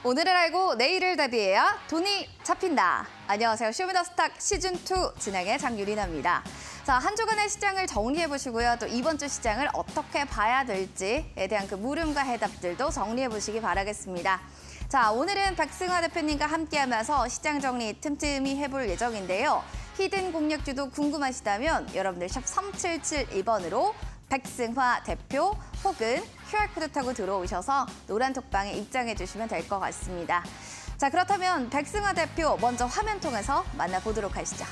오늘을 알고 내일을 대비해야 돈이 잡힌다. 안녕하세요. 쇼미더스탁 시즌2 진행의 장유리나입니다. 자, 한 주간의 시장을 정리해보시고요. 또 이번 주 시장을 어떻게 봐야 될지에 대한 그 물음과 해답들도 정리해보시기 바라겠습니다. 자, 오늘은 백승화 대표님과 함께하면서 시장 정리 틈틈이 해볼 예정인데요. 히든 공략주도 궁금하시다면 여러분들 샵 3772번으로 백승화 대표 혹은 QR코드 타고 들어오셔서 노란 톡방에 입장해 주시면 될 것 같습니다. 자, 그렇다면 백승화 대표 먼저 화면 통해서 만나보도록 하시죠.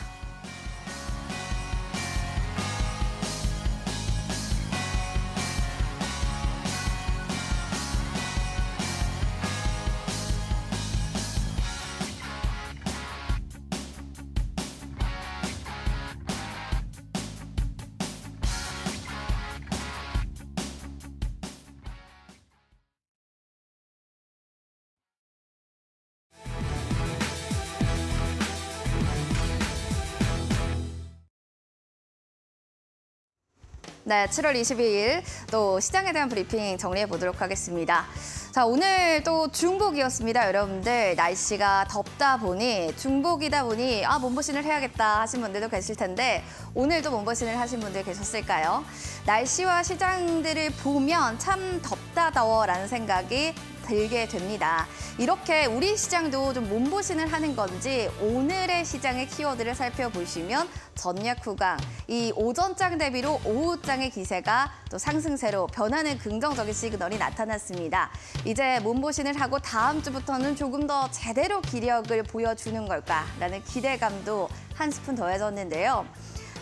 네, 7월 22일 또 시장에 대한 브리핑 정리해 보도록 하겠습니다. 자, 오늘 또 중복이었습니다. 여러분들 날씨가 덥다 보니 중복이다 보니 몸보신을 해야겠다 하신 분들도 계실 텐데 오늘도 몸보신을 하신 분들 계셨을까요? 날씨와 시장들을 보면 참 덥다 더워라는 생각이 들게 됩니다. 이렇게 우리 시장도 좀 몸보신을 하는 건지 오늘의 시장의 키워드를 살펴보시면 전략 후강, 이 오전장 대비로 오후장의 기세가 또 상승세로 변하는 긍정적인 시그널이 나타났습니다. 이제 몸보신을 하고 다음 주부터는 조금 더 제대로 기력을 보여주는 걸까라는 기대감도 한 스푼 더해졌는데요.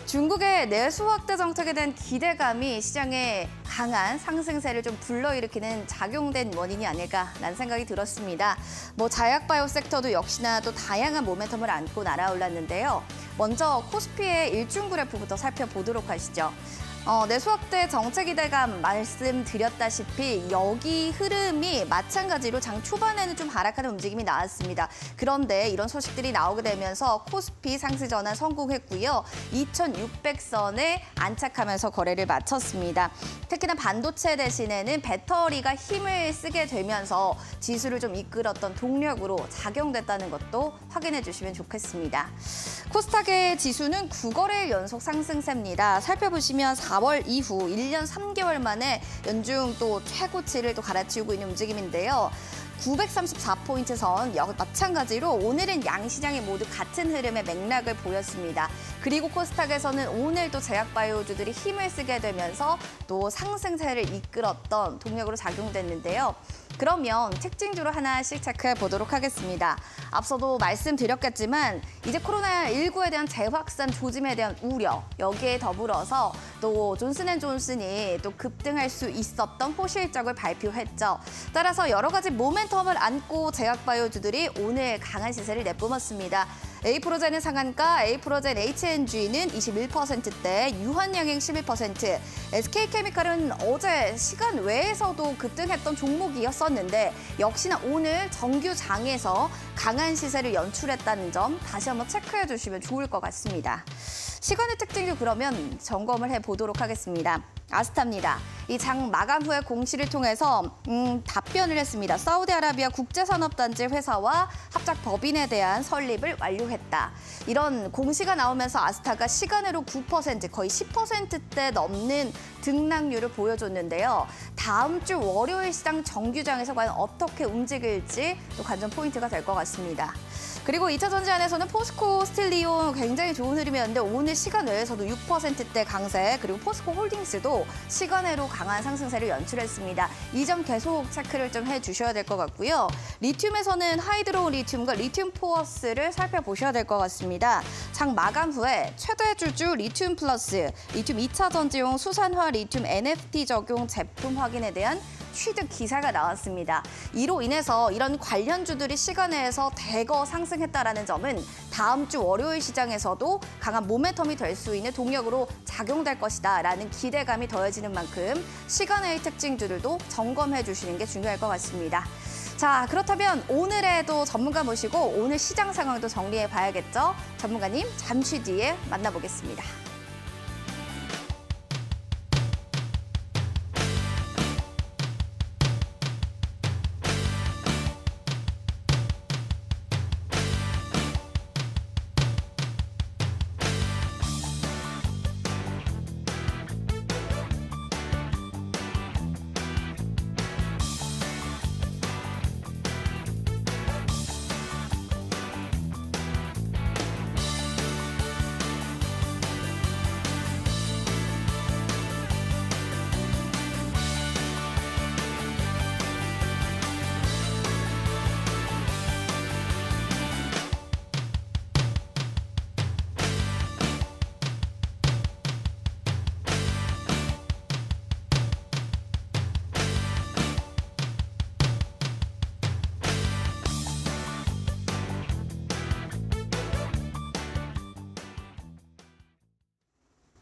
중국의 내수 확대 정책에 대한 기대감이 시장에 강한 상승세를 좀 불러일으키는 작용된 원인이 아닐까라는 생각이 들었습니다. 자약바이오 섹터도 역시나 또 다양한 모멘텀을 안고 날아올랐는데요. 먼저 코스피의 일중 그래프부터 살펴보도록 하시죠. 내수 확대 정책 기대감 말씀드렸다시피 여기 흐름이 마찬가지로 장 초반에는 좀 하락하는 움직임이 나왔습니다. 그런데 이런 소식들이 나오게 되면서 코스피 상승 전환 성공했고요. 2600선에 안착하면서 거래를 마쳤습니다. 특히나 반도체 대신에는 배터리가 힘을 쓰게 되면서 지수를 좀 이끌었던 동력으로 작용됐다는 것도 확인해 주시면 좋겠습니다. 코스닥의 지수는 9거래일 연속 상승세입니다. 살펴보시면 4월 이후 1년 3개월 만에 연중 또 최고치를 또 갈아치우고 있는 움직임인데요. 934포인트 선 마찬가지로 오늘은 양시장이 모두 같은 흐름의 맥락을 보였습니다. 그리고 코스닥에서는 오늘 또 제약바이오주들이 힘을 쓰게 되면서 또 상승세를 이끌었던 동력으로 작용됐는데요. 그러면 특징주로 하나씩 체크해 보도록 하겠습니다. 앞서도 말씀드렸겠지만 이제 코로나19에 대한 재확산 조짐에 대한 우려, 여기에 더불어서 또 존슨앤존슨이 또 급등할 수 있었던 호실적을 발표했죠. 따라서 여러 가지 모멘텀을 안고 제약바이오주들이 오늘 강한 시세를 내뿜었습니다. 에이프로젠은 상한가, 에이프로젠 HNG는 21%대, 유한양행 11%, SK케미칼은 어제 시간 외에서도 급등했던 종목이었었는데 역시나 오늘 정규장에서 강한 시세를 연출했다는 점 다시 한번 체크해 주시면 좋을 것 같습니다. 시간의 특징도 그러면 점검을 해보도록 하겠습니다. 아스타입니다. 이 장 마감 후에 공시를 통해서 답변을 했습니다. 사우디아라비아 국제산업단지 회사와 합작 법인에 대한 설립을 완료했다. 이런 공시가 나오면서 아스타가 시간으로 9%, 거의 10%대 넘는 등락률을 보여줬는데요. 다음 주 월요일 시장 정규장에서 과연 어떻게 움직일지 또 관전 포인트가 될 것 같습니다. 그리고 2차 전지 안에서는 포스코 스틸리온 굉장히 좋은 흐름이었는데 오늘 시간 외에서도 6%대 강세, 그리고 포스코 홀딩스도 시간외로 강한 상승세를 연출했습니다. 이 점 계속 체크를 좀 해주셔야 될 것 같고요. 리튬에서는 하이드로 리튬과 리튬 포어스를 살펴보셔야 될 것 같습니다. 장 마감 후에 최대 주주 리튬 플러스, 리튬 2차 전지용 수산화 리튬 NFT 적용 제품 확인에 대한 취득 기사가 나왔습니다. 이로 인해서 이런 관련주들이 시간외에서 대거 상승했다라는 점은 다음 주 월요일 시장에서도 강한 모멘텀이 될 수 있는 동력으로 작용될 것이다라는 기대감이 더해지는 만큼 시간외의 특징주들도 점검해 주시는 게 중요할 것 같습니다. 자, 그렇다면 오늘에도 전문가 모시고 오늘 시장 상황도 정리해 봐야겠죠? 전문가님 잠시 뒤에 만나보겠습니다.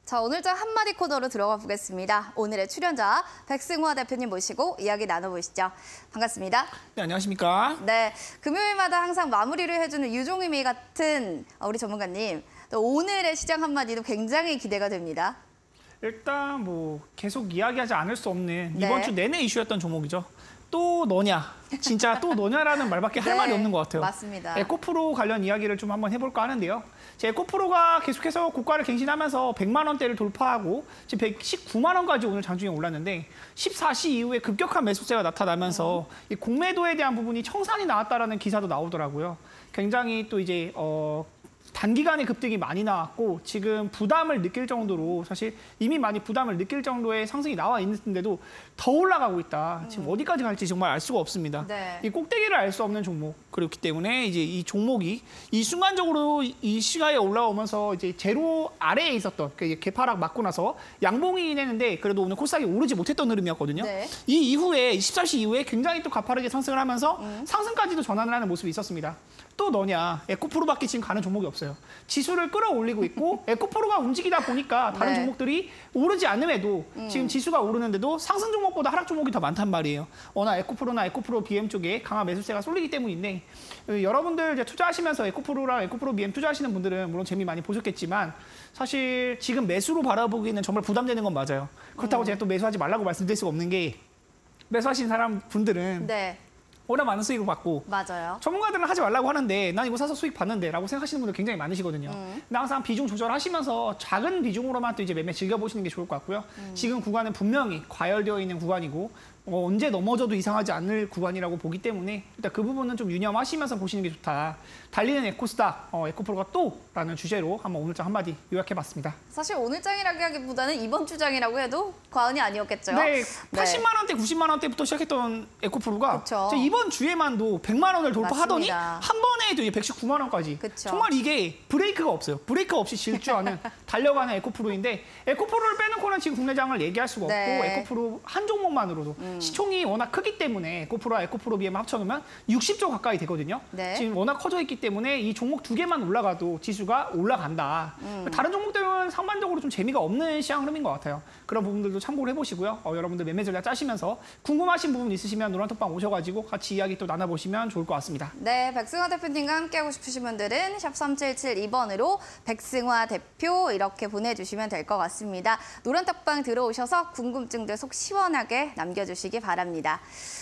자, 오늘장 한마디 코너로 들어가 보겠습니다. 오늘의 출연자 백승화 대표님 모시고 이야기 나눠보시죠. 반갑습니다. 네, 안녕하십니까? 네, 금요일마다 항상 마무리를 해주는 유종의미 같은 우리 전문가님. 또 오늘의 시장 한마디도 굉장히 기대가 됩니다. 일단 뭐 계속 이야기하지 않을 수 없는 네. 이번 주 내내 이슈였던 종목이죠. 또 너냐? 진짜 또 너냐라는 말밖에 할 네, 말이 없는 것 같아요. 맞습니다. 에코프로 관련 이야기를 좀 한번 해볼까 하는데요. 에코프로가 계속해서 고가를 갱신하면서 100만 원대를 돌파하고 지금 119만 원까지 오늘 장중에 올랐는데 14시 이후에 급격한 매수세가 나타나면서 이 공매도에 대한 부분이 청산이 나왔다라는 기사도 나오더라고요. 굉장히 또 이제 단기간에 급등이 많이 나왔고 지금 부담을 느낄 정도로 사실 이미 많이 부담을 느낄 정도의 상승이 나와 있는데도 더 올라가고 있다. 지금 어디까지 갈지 정말 알 수가 없습니다. 네. 이 꼭대기를 알 수 없는 종목 그렇기 때문에 이제 이 종목이 이 순간적으로 이 시가에 올라오면서 이제 제로 아래에 있었던 그 개파락 맞고 나서 양봉이긴 했는데 그래도 오늘 코스닥이 오르지 못했던 흐름이었거든요. 네. 이 이후에 14시 이후에 굉장히 또 가파르게 상승을 하면서 상승까지도 전환을 하는 모습이 있었습니다. 또 너냐? 에코프로밖에 지금 가는 종목이 없어요. 지수를 끌어올리고 있고 에코프로가 움직이다 보니까 다른 네. 종목들이 오르지 않음에도 지금 지수가 오르는데도 상승 종목보다 하락 종목이 더 많단 말이에요. 워낙 에코프로나 에코프로 BM 쪽에 강한 매수세가 쏠리기 때문인데 여러분들 이제 투자하시면서 에코프로랑 에코프로 BM 투자하시는 분들은 물론 재미 많이 보셨겠지만 사실 지금 매수로 바라보기는 정말 부담되는 건 맞아요. 그렇다고 제가 또 매수하지 말라고 말씀드릴 수가 없는 게 매수하신 사람 분들은 네, 워낙 많은 수익을 받고 맞아요. 전문가들은 하지 말라고 하는데 난 이거 사서 수익 봤는데 라고 생각하시는 분들 굉장히 많으시거든요. 근데 항상 비중 조절하시면서 작은 비중으로만 또 이제 매매 즐겨보시는 게 좋을 것 같고요. 지금 구간은 분명히 과열되어 있는 구간이고 언제 넘어져도 이상하지 않을 구간이라고 보기 때문에 일단 그 부분은 좀 유념하시면서 보시는 게 좋다. 달리는 에코스닥, 에코프로가 또라는 주제로 한번 오늘장 한마디 요약해봤습니다. 사실 오늘장이라고 하기보다는 이번 주장이라고 해도 과언이 아니었겠죠. 네, 80만 원대, 90만 원대부터 시작했던 에코프로가 그쵸. 이번 주에만도 100만 원을 돌파하더니 맞습니다. 한 번에도 119만 원까지. 그쵸. 정말 이게 브레이크가 없어요. 브레이크 없이 질주하는 달려가는 에코프로인데 에코프로를 빼놓고는 지금 국내장을 얘기할 수가 없고 네. 에코프로 한 종목만으로도 시총이 워낙 크기 때문에 에코프로와 에코프로 BM 합쳐놓으면 60조 가까이 되거든요. 네. 지금 워낙 커져 있기 때문에 이 종목 두 개만 올라가도 지수가 올라간다. 다른 종목들은 상반적으로 좀 재미가 없는 시장 흐름인 것 같아요. 그런 부분들도 참고를 해보시고요. 여러분들 매매 전략 짜시면서 궁금하신 부분 있으시면 노란톡방 오셔가지고 같이 이야기 또 나눠보시면 좋을 것 같습니다. 네, 백승화 대표님과 함께하고 싶으신 분들은 샵 3772번으로 백승화 대표 이렇게 보내주시면 될 것 같습니다. 노란톡방 들어오셔서 궁금증들 속 시원하게 남겨주시기 바랍니다.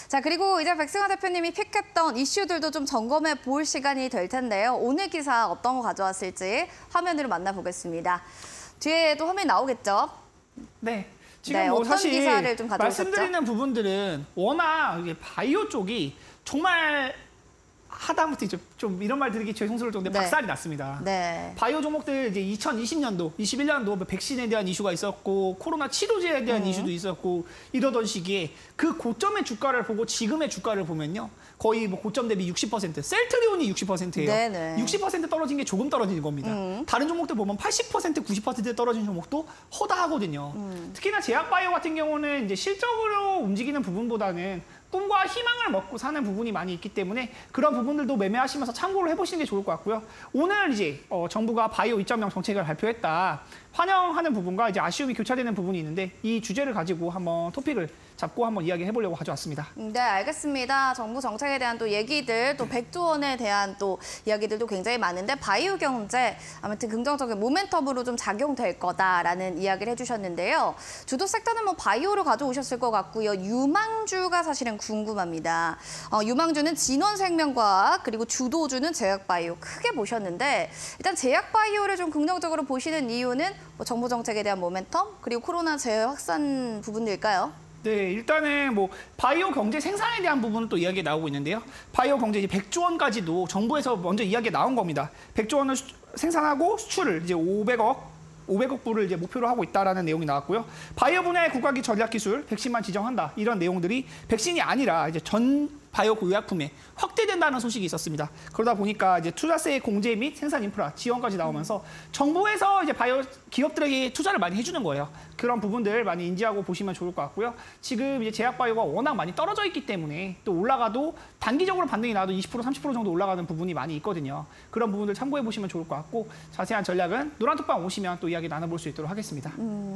자, 그리고 이제 백승화 대표님이 픽했던 이슈들도 좀 점검해 볼 시간이 될 텐데요. 오늘 기사 어떤 거 가져왔을지 화면으로 만나보겠습니다. 뒤에도 화면 나오겠죠? 네. 지금 네, 뭐 어떤 사실 기사를 좀 가져오셨죠? 말씀드리는 부분들은 워낙 이게 바이오 쪽이 정말 하다못해 좀 이런 말 드리기 죄송스러울 정도로 네. 박살이 났습니다. 네. 바이오 종목들 이제 2020년도, 21년도 백신에 대한 이슈가 있었고 코로나 치료제에 대한 이슈도 있었고 이러던 시기에 그 고점의 주가를 보고 지금의 주가를 보면요. 거의 뭐 고점 대비 60%, 셀트리온이 60%예요. 네네. 60% 떨어진 게 조금 떨어지는 겁니다. 다른 종목들 보면 80%, 90% 떨어진 종목도 허다하거든요. 특히나 제약바이오 같은 경우는 이제 실적으로 움직이는 부분보다는 꿈과 희망을 먹고 사는 부분이 많이 있기 때문에 그런 부분들도 매매하시면서 참고를 해보시는 게 좋을 것 같고요. 오늘 이제 정부가 바이오 2.0 정책을 발표했다. 환영하는 부분과 이제 아쉬움이 교차되는 부분이 있는데 이 주제를 가지고 한번 토픽을 잡고 한번 이야기해보려고 가져왔습니다. 네, 알겠습니다. 정부 정책에 대한 또 얘기들, 또 백두원에 대한 또 이야기들도 굉장히 많은데 바이오 경제 아무튼 긍정적인 모멘텀으로 좀 작용될 거다라는 이야기를 해주셨는데요. 주도 섹터는 뭐 바이오를 가져오셨을 것 같고요. 유망주가 사실은 궁금합니다. 유망주는 진원생명과학 그리고 주도주는 제약바이오 크게 보셨는데 일단 제약바이오를 좀 긍정적으로 보시는 이유는 뭐 정부 정책에 대한 모멘텀 그리고 코로나 재확산 부분일까요? 네, 일단은 뭐 바이오 경제 생산에 대한 부분은 또 이야기가 나오고 있는데요. 바이오 경제 이제 100조 원까지도 정부에서 먼저 이야기가 나온 겁니다. 100조 원을 생산하고 수출을 이제 500억 불을 이제 목표로 하고 있다라는 내용이 나왔고요. 바이오 분야의 국가기 전략 기술 백신만 지정한다. 이런 내용들이 백신이 아니라 이제 전 바이오 의약품에 확대된다는 소식이 있었습니다. 그러다 보니까 이제 투자세 공제 및 생산 인프라 지원까지 나오면서 정부에서 이제 바이오 기업들에게 투자를 많이 해주는 거예요. 그런 부분들 많이 인지하고 보시면 좋을 것 같고요. 지금 이제 제약 바이오가 워낙 많이 떨어져 있기 때문에 또 올라가도 단기적으로 반등이 나도 20% 30% 정도 올라가는 부분이 많이 있거든요. 그런 부분들 참고해 보시면 좋을 것 같고 자세한 전략은 노란톡방 오시면 또 이야기 나눠볼 수 있도록 하겠습니다.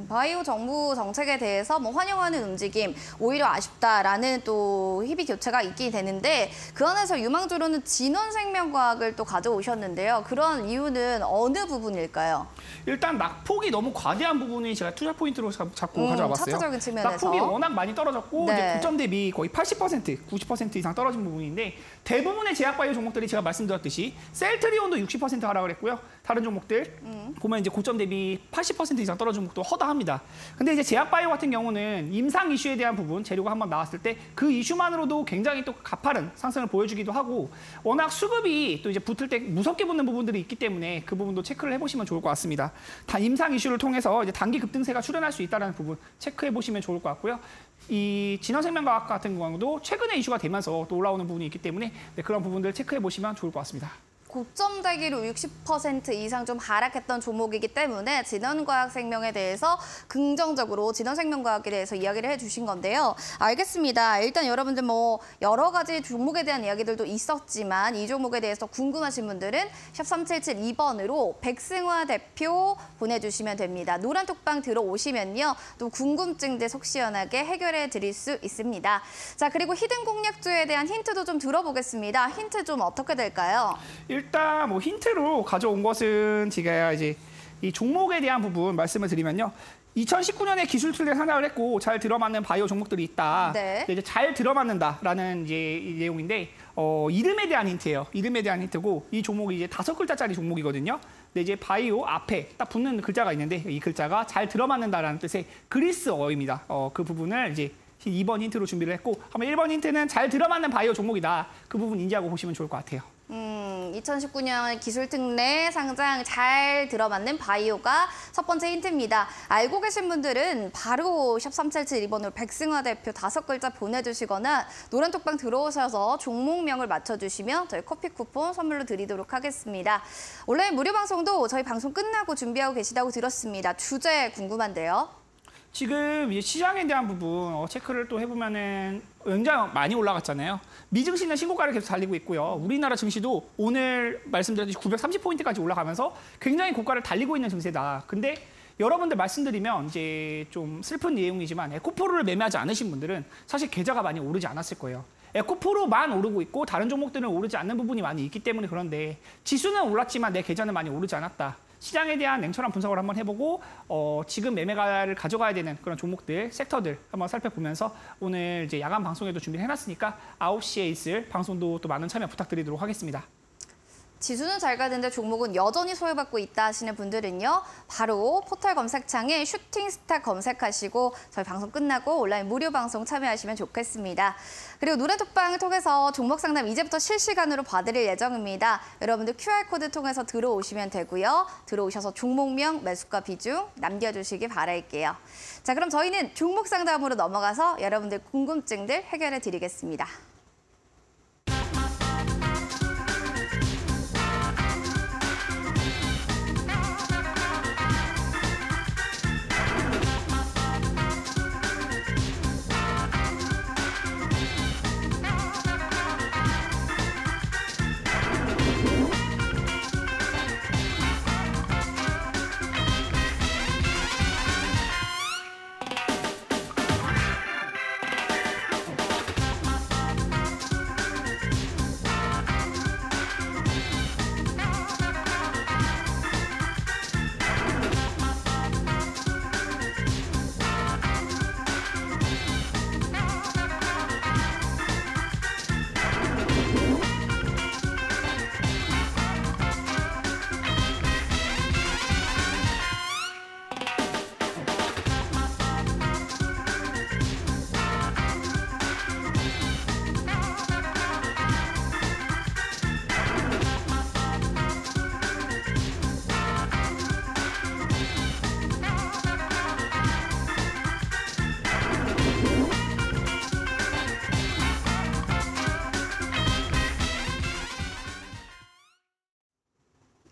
바이오 정부 정책에 대해서 뭐 환영하는 움직임, 오히려 아쉽다라는 또 희비 교체가 있긴 되는데 그 안에서 유망주로는 진원생명과학을 또 가져오셨는데요. 그런 이유는 어느 부분일까요? 일단 낙폭이 너무 과대한 부분이 제가 투자 포인트로 잡고 가져와 봤어요. 차트적인 측면에서. 낙폭이 워낙 많이 떨어졌고 네. 이제 고점 대비 거의 80%, 90% 이상 떨어진 부분인데 대부분의 제약바이오 종목들이 제가 말씀드렸듯이 셀트리온도 60% 하락을 했고요. 다른 종목들 보면 이제 고점 대비 80% 이상 떨어진 종목도 허다합니다. 근데 이제 제약바이오 같은 경우는 임상 이슈에 대한 부분, 재료가 한번 나왔을 때 그 이슈만으로도 굉장히 또 가파른 상승을 보여주기도 하고 워낙 수급이 또 이제 붙을 때 무섭게 붙는 부분들이 있기 때문에 그 부분도 체크를 해보시면 좋을 것 같습니다. 다 임상 이슈를 통해서 이제 단기 급등세가 출현할 수 있다는 부분 체크해 보시면 좋을 것 같고요. 이 진원생명과학 같은 경우도 최근에 이슈가 되면서 또 올라오는 부분이 있기 때문에 그런 부분들 체크해 보시면 좋을 것 같습니다. 고점 대기로 60% 이상 좀 하락했던 종목이기 때문에 진원과학생명에 대해서 긍정적으로 진원생명과학에 대해서 이야기를 해주신 건데요. 알겠습니다. 일단 여러분들 뭐 여러 가지 종목에 대한 이야기들도 있었지만 이 종목에 대해서 궁금하신 분들은 샵 3772번으로 백승화 대표 보내주시면 됩니다. 노란톡방 들어오시면요. 또 궁금증들 속 시원하게 해결해 드릴 수 있습니다. 자, 그리고 히든 공략주에 대한 힌트도 좀 들어보겠습니다. 힌트 좀 어떻게 될까요? 일단 뭐 힌트로 가져온 것은 제가 이제 이 종목에 대한 부분 말씀을 드리면요. 2019년에 기술 틀에 상장을 했고 잘 들어맞는 바이오 종목들이 있다. 네. 이제 잘 들어맞는다라는 이제 이 내용인데 이름에 대한 힌트예요. 이름에 대한 힌트고 이 종목이 이제 5글자짜리 종목이거든요. 근데 이제 바이오 앞에 딱 붙는 글자가 있는데 이 글자가 잘 들어맞는다라는 뜻의 그리스어입니다. 그 부분을 이제 2번 힌트로 준비를 했고 한번 1번 힌트는 잘 들어맞는 바이오 종목이다. 그 부분 인지하고 보시면 좋을 것 같아요. 2019년 기술특례 상장 잘 들어맞는 바이오가 첫 번째 힌트입니다. 알고 계신 분들은 바로 샵 3772번으로 백승화 대표 5글자 보내주시거나 노란톡방 들어오셔서 종목명을 맞춰주시면 저희 커피 쿠폰 선물로 드리도록 하겠습니다. 온라인 무료 방송도 저희 방송 끝나고 준비하고 계시다고 들었습니다. 주제 궁금한데요. 지금 이 시장에 대한 부분 체크를 또 해보면은 굉장히 많이 올라갔잖아요. 미증시는 신고가를 계속 달리고 있고요. 우리나라 증시도 오늘 말씀드렸듯이 930포인트까지 올라가면서 굉장히 고가를 달리고 있는 증세다. 근데 여러분들 말씀드리면 이제 좀 슬픈 내용이지만 에코프로를 매매하지 않으신 분들은 사실 계좌가 많이 오르지 않았을 거예요. 에코프로만 오르고 있고 다른 종목들은 오르지 않는 부분이 많이 있기 때문에 그런데 지수는 올랐지만 내 계좌는 많이 오르지 않았다. 시장에 대한 냉철한 분석을 한번 해보고 지금 매매가를 가져가야 되는 그런 종목들, 섹터들 한번 살펴보면서 오늘 이제 야간 방송에도 준비를 해놨으니까 9시에 있을 방송도 또 많은 참여 부탁드리도록 하겠습니다. 지수는 잘 가는데 종목은 여전히 소외받고 있다 하시는 분들은요. 바로 포털 검색창에 슈팅스타 검색하시고 저희 방송 끝나고 온라인 무료 방송 참여하시면 좋겠습니다. 그리고 노란톡방을 통해서 종목 상담 이제부터 실시간으로 봐드릴 예정입니다. 여러분들 QR코드 통해서 들어오시면 되고요. 들어오셔서 종목명, 매수가 비중 남겨주시기 바랄게요. 자, 그럼 저희는 종목 상담으로 넘어가서 여러분들 궁금증들 해결해 드리겠습니다.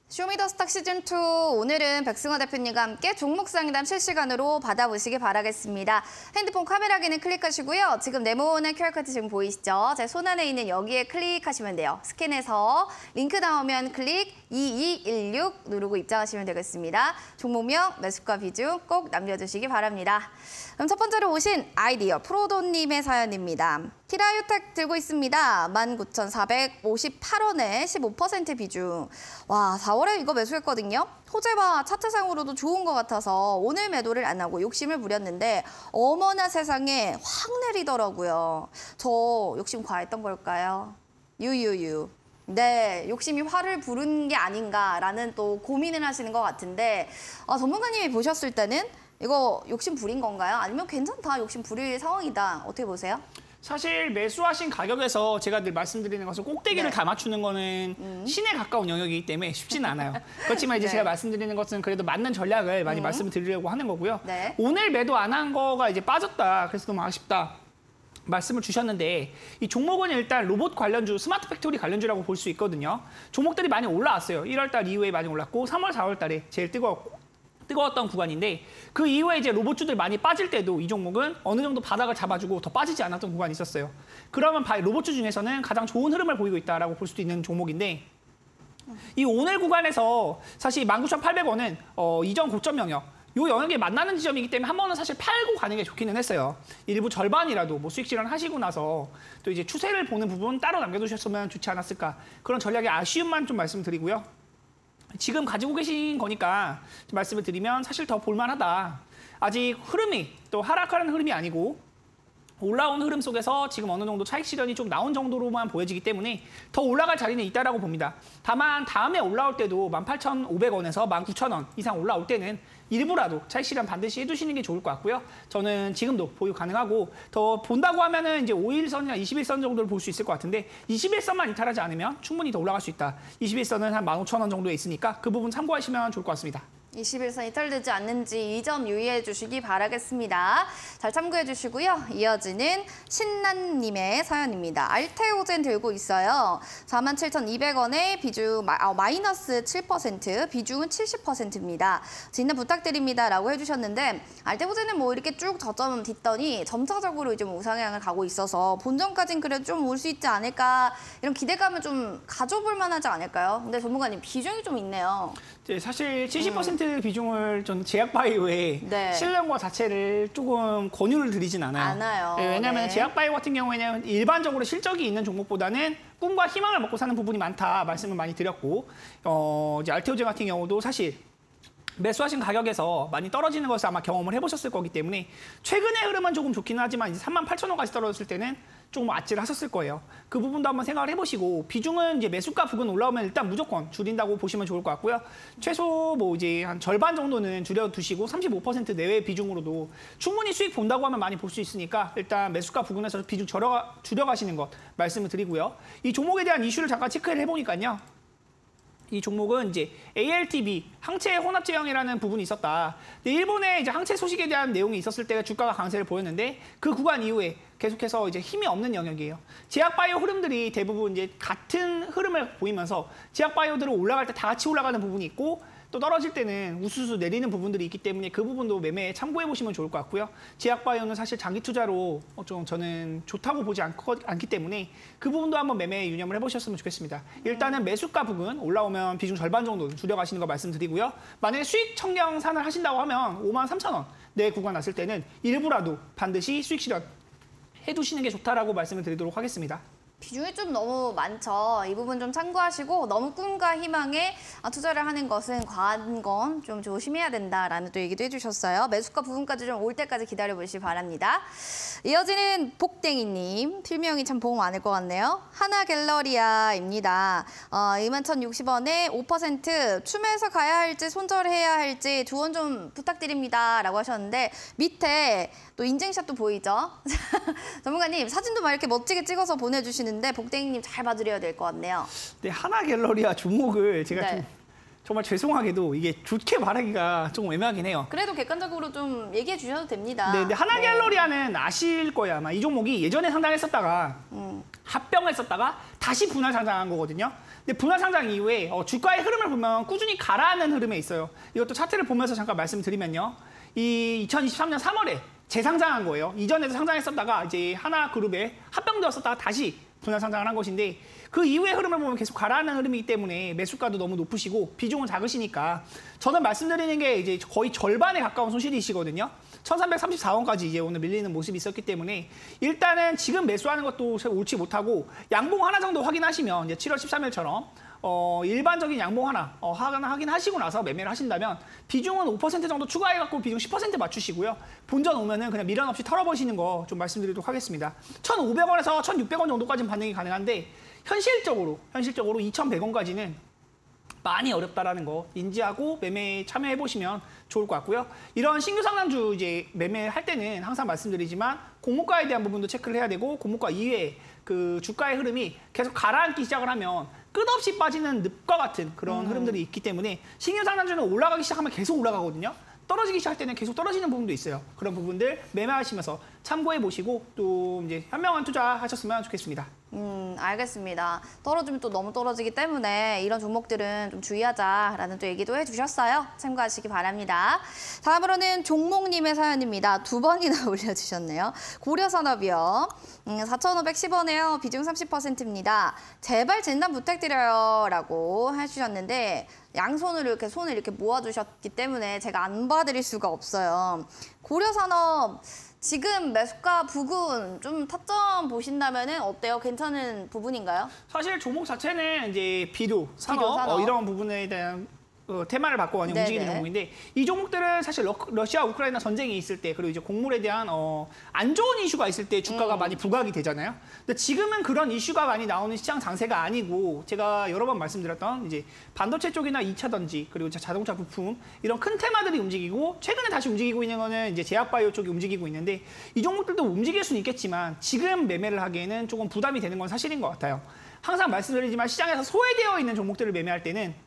쇼미더스탁 시즌2 오늘은 백승호 대표님과 함께 종목 상담 실시간으로 받아보시기 바라겠습니다. 핸드폰 카메라 기능 클릭하시고요. 지금 네모난 QR코드 지금 보이시죠? 제 손 안에 있는 여기에 클릭하시면 돼요. 스캔해서 링크 나오면 클릭 2216 누르고 입장하시면 되겠습니다. 종목명, 매수가 비중 꼭 남겨주시기 바랍니다. 그럼 첫 번째로 오신 아이디어 프로도님의 사연입니다. 티라유텍 들고 있습니다. 19,458원에 15% 비중. 와, 4월에 이거 매수했거든요. 호재와 차트상으로도 좋은 것 같아서 오늘 매도를 안 하고 욕심을 부렸는데 어머나 세상에 확 내리더라고요. 저 욕심 과했던 걸까요? 유유유. 네, 욕심이 화를 부른 게 아닌가라는 또 고민을 하시는 것 같은데 전문가님이 보셨을 때는 이거 욕심 부린 건가요? 아니면 괜찮다, 욕심 부릴 상황이다. 어떻게 보세요? 사실 매수하신 가격에서 제가 늘 말씀드리는 것은 꼭대기를 네. 다 맞추는 거는 신에 가까운 영역이기 때문에 쉽지는 않아요. 그렇지만 이제 네. 제가 말씀드리는 것은 그래도 맞는 전략을 많이 말씀을 드리려고 하는 거고요. 네. 오늘 매도 안 한 거가 이제 빠졌다. 그래서 너무 아쉽다. 말씀을 주셨는데 이 종목은 일단 로봇 관련주, 스마트 팩토리 관련주라고 볼 수 있거든요. 종목들이 많이 올라왔어요. 1월 달 이후에 많이 올랐고 3월, 4월 달에 제일 뜨거웠던 구간인데 그 이후에 이제 로봇주들 많이 빠질 때도 이 종목은 어느 정도 바닥을 잡아주고 더 빠지지 않았던 구간이 있었어요. 그러면 로봇주 중에서는 가장 좋은 흐름을 보이고 있다라고 볼 수도 있는 종목인데 이 오늘 구간에서 사실 19,800원은 이전 고점 영역 요 영역에 만나는 지점이기 때문에 한 번은 사실 팔고 가는 게 좋기는 했어요. 일부 절반이라도 뭐 수익 실현 하시고 나서 또 이제 추세를 보는 부분 따로 남겨두셨으면 좋지 않았을까. 그런 전략의 아쉬움만 좀 말씀드리고요. 지금 가지고 계신 거니까 말씀을 드리면 사실 더 볼만하다. 아직 흐름이 또 하락하는 흐름이 아니고 올라온 흐름 속에서 지금 어느 정도 차익 실현이 좀 나온 정도로만 보여지기 때문에 더 올라갈 자리는 있다라고 봅니다. 다만 다음에 올라올 때도 18,500원에서 19,000원 이상 올라올 때는 일부라도 차익 실현 반드시 해두시는 게 좋을 것 같고요. 저는 지금도 보유 가능하고 더 본다고 하면은 이제 5일선이나 21선 정도를 볼 수 있을 것 같은데 21선만 이탈하지 않으면 충분히 더 올라갈 수 있다. 21선은 한 15,000원 정도에 있으니까 그 부분 참고하시면 좋을 것 같습니다. 21선 이탈되지 않는지 이 점 유의해 주시기 바라겠습니다. 잘 참고해 주시고요. 이어지는 신난님의 사연입니다. 알테오젠 들고 있어요. 47,200원에 비중 마이너스 7%, 비중은 70%입니다. 진단 부탁드립니다라고 해주셨는데 알테오젠은 뭐 이렇게 쭉 저점 딛더니 점차적으로 좀 우상향을 가고 있어서 본전까지는 그래도 좀 올 수 있지 않을까 이런 기대감을 좀 가져볼 만하지 않을까요? 근데 전문가님 비중이 좀 있네요. 네, 사실 70% 비중을 전 제약바이오에 네. 실는 것 자체를 조금 권유를 드리진 않아요. 네, 왜냐하면 네. 제약바이오 같은 경우에는 일반적으로 실적이 있는 종목보다는 꿈과 희망을 먹고 사는 부분이 많다 말씀을 많이 드렸고 이제 알테오젠 같은 경우도 사실 매수하신 가격에서 많이 떨어지는 것을 아마 경험을 해보셨을 거기 때문에 최근의 흐름은 조금 좋기는 하지만 이제 38,000원까지 떨어졌을 때는 조금 아찔하셨을 거예요. 그 부분도 한번 생각을 해보시고 비중은 이제 매수가 부근 올라오면 일단 무조건 줄인다고 보시면 좋을 것 같고요. 최소 뭐 이제 한 절반 정도는 줄여두시고 35% 내외의 비중으로도 충분히 수익 본다고 하면 많이 볼 수 있으니까 일단 매수가 부근에서 비중 줄여가시는 것 말씀을 드리고요. 이 종목에 대한 이슈를 잠깐 체크를 해보니까요. 이 종목은 이제 ALTB, 항체 혼합 제형이라는 부분이 있었다. 근데 일본의 이제 항체 소식에 대한 내용이 있었을 때 주가가 강세를 보였는데 그 구간 이후에 계속해서 이제 힘이 없는 영역이에요. 제약바이오 흐름들이 대부분 이제 같은 흐름을 보이면서 제약바이오들은 올라갈 때 다 같이 올라가는 부분이 있고 또 떨어질 때는 우수수 내리는 부분들이 있기 때문에 그 부분도 매매에 참고해 보시면 좋을 것 같고요. 제약바이오는 사실 장기 투자로 좀 저는 좋다고 보지 않기 때문에 그 부분도 한번 매매에 유념을 해보셨으면 좋겠습니다. 일단은 매수가 부근 올라오면 비중 절반 정도 줄여가시는 거 말씀드리고요. 만약에 수익 청량산을 하신다고 하면 53,000원 내 구간 났을 때는 일부라도 반드시 수익 실현 해두시는 게 좋다라고 말씀을 드리도록 하겠습니다. 비중이 좀 너무 많죠. 이 부분 좀 참고하시고 너무 꿈과 희망에 투자를 하는 것은 과한 건 좀 조심해야 된다라는 또 얘기도 해주셨어요. 매수가 부분까지 좀 올 때까지 기다려보시기 바랍니다. 이어지는 복댕이님, 필명이 참 보험 많을 것 같네요. 하나갤러리아입니다. 21,060원에 5% 춤에서 가야 할지 손절해야 할지 조언 좀 부탁드립니다라고 하셨는데 밑에 또 인증샷도 보이죠? 전문가님 사진도 막 이렇게 멋지게 찍어서 보내주시는데 복댕이님 잘 봐드려야 될 것 같네요. 네, 하나갤러리아 종목을 제가 네. 좀 정말 죄송하게도 이게 좋게 말하기가 조금 애매하긴 해요. 그래도 객관적으로 좀 얘기해 주셔도 됩니다. 네, 근데 하나갤러리아는 아실 거예요. 아마 이 종목이 예전에 상장했었다가 합병했었다가 다시 분할 상장한 거거든요. 근데 분할 상장 이후에 주가의 흐름을 보면 꾸준히 가라앉는 흐름에 있어요. 이것도 차트를 보면서 잠깐 말씀드리면요. 이 2023년 3월에 재상장한 거예요. 이전에도 상장했었다가 이제 하나그룹에 합병되었었다가 다시 분할 상장을 한 것인데 그 이후의 흐름을 보면 계속 가라앉는 흐름이기 때문에 매수가도 너무 높으시고 비중은 작으시니까 저는 말씀드리는 게 이제 거의 절반에 가까운 손실이시거든요. 1334원까지 이제 오늘 밀리는 모습이 있었기 때문에 일단은 지금 매수하는 것도 옳지 못하고 양봉 하나 정도 확인하시면 이제 7월 13일처럼 일반적인 양봉 하나 확인하시고 나서 매매를 하신다면 비중은 5% 정도 추가해갖고 비중 10% 맞추시고요. 본전 오면은 그냥 미련 없이 털어버시는 거 좀 말씀드리도록 하겠습니다. 1,500원에서 1,600원 정도까지는 반응이 가능한데 현실적으로 2,100원까지는 많이 어렵다라는 거 인지하고 매매에 참여해 보시면 좋을 것 같고요. 이런 신규 상장주 이제 매매할 때는 항상 말씀드리지만 공모가에 대한 부분도 체크를 해야 되고 공모가 이외에 그 주가의 흐름이 계속 가라앉기 시작을 하면 끝없이 빠지는 늪과 같은 그런 흐름들이 있기 때문에 신규 상장주는 올라가기 시작하면 계속 올라가거든요. 떨어지기 시작할 때는 계속 떨어지는 부분도 있어요. 그런 부분들 매매하시면서 참고해 보시고 또 이제 현명한 투자하셨으면 좋겠습니다. 알겠습니다. 떨어지면 또 너무 떨어지기 때문에 이런 종목들은 좀 주의하자라는 또 얘기도 해주셨어요. 참고하시기 바랍니다. 다음으로는 종목님의 사연입니다. 2번이나 올려주셨네요. 고려산업이요. 4,510원에요. 비중 30%입니다. 제발 진단 부탁드려요. 라고 해주셨는데 양손으로 이렇게 손을 이렇게 모아주셨기 때문에 제가 안 봐드릴 수가 없어요. 고려산업 지금 매수가 부근 좀 타점 보신다면은 어때요? 괜찮은 부분인가요? 사실 종목 자체는 이제 비료, 산업, 이런 부분에 대한 테마를 받고 많이 움직이는 종목인데 이 종목들은 사실 러시아 우크라이나 전쟁이 있을 때 그리고 이제 곡물에 대한 안 좋은 이슈가 있을 때 주가가 많이 부각이 되잖아요. 근데 지금은 그런 이슈가 많이 나오는 시장 장세가 아니고 제가 여러 번 말씀드렸던 이제 반도체 쪽이나 2차 전지 그리고 자동차 부품 이런 큰 테마들이 움직이고 최근에 다시 움직이고 있는 거는 이제 제약바이오 쪽이 움직이고 있는데 이 종목들도 움직일 수는 있겠지만 지금 매매를 하기에는 조금 부담이 되는 건 사실인 것 같아요. 항상 말씀드리지만 시장에서 소외되어 있는 종목들을 매매할 때는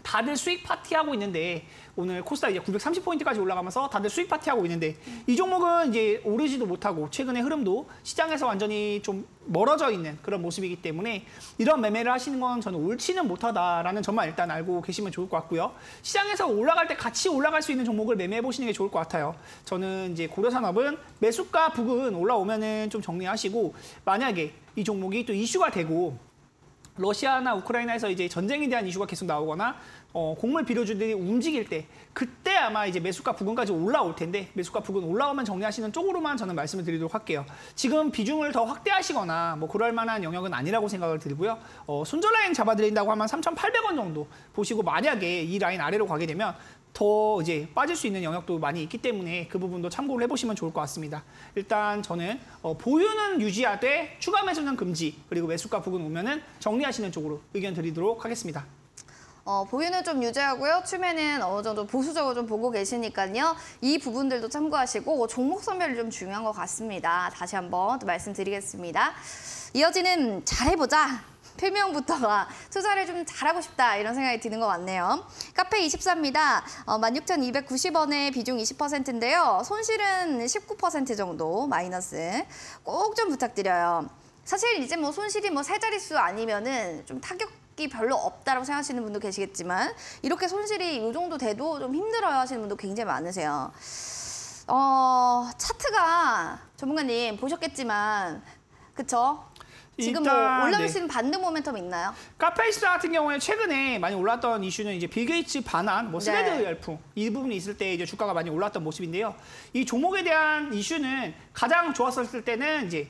다들 수익 파티하고 있는데 오늘 코스닥 이제 930포인트까지 올라가면서 다들 수익 파티하고 있는데 이 종목은 이제 오르지도 못하고 최근의 흐름도 시장에서 완전히 좀 멀어져 있는 그런 모습이기 때문에 이런 매매를 하시는 건 저는 옳지는 못하다라는 점만 일단 알고 계시면 좋을 것 같고요. 시장에서 올라갈 때 같이 올라갈 수 있는 종목을 매매해 보시는 게 좋을 것 같아요. 저는 이제 고려산업은 매수가 부근 올라오면은 좀 정리하시고 만약에 이 종목이 또 이슈가 되고 러시아나 우크라이나에서 이제 전쟁에 대한 이슈가 계속 나오거나 곡물 비료주들이 움직일 때 그때 아마 이제 매수가 부근까지 올라올 텐데 매수가 부근 올라오면 정리하시는 쪽으로만 저는 말씀을 드리도록 할게요. 지금 비중을 더 확대하시거나 뭐 그럴 만한 영역은 아니라고 생각을 들고요. 손절 라인 잡아드린다고 하면 3,800원 정도 보시고 만약에 이 라인 아래로 가게 되면 더 이제 빠질 수 있는 영역도 많이 있기 때문에 그 부분도 참고를 해보시면 좋을 것 같습니다. 일단 저는 보유는 유지하되 추가 매수는 금지 그리고 매수가 부근 오면은 정리하시는 쪽으로 의견 드리도록 하겠습니다. 보유는 좀 유지하고요. 추매는 어느 정도 보수적으로 좀 보고 계시니까요. 이 부분들도 참고하시고 종목 선별이 좀 중요한 것 같습니다. 다시 한번 또 말씀드리겠습니다. 이어지는 잘해보자. 필명부터가 투자를 좀 잘하고 싶다 이런 생각이 드는 것 같네요. 카페24입니다. 16,290원에 비중 20%인데요. 손실은 19% 정도 마이너스. 꼭 좀 부탁드려요. 사실 이제 뭐 손실이 뭐 세 자릿수 아니면은 좀 타격이 별로 없다라고 생각하시는 분도 계시겠지만 이렇게 손실이 이 정도 돼도 좀 힘들어요 하시는 분도 굉장히 많으세요. 차트가 전문가님 보셨겠지만 그쵸? 지금 뭐 올라올 수 있는 반등 모멘텀 있나요? 카페24 같은 경우에 최근에 많이 올랐던 이슈는 이제 빌 게이츠 반환, 뭐 스레드 열풍 이 부분이 있을 때 이제 주가가 많이 올랐던 모습인데요. 이 종목에 대한 이슈는 가장 좋았었을 때는 이제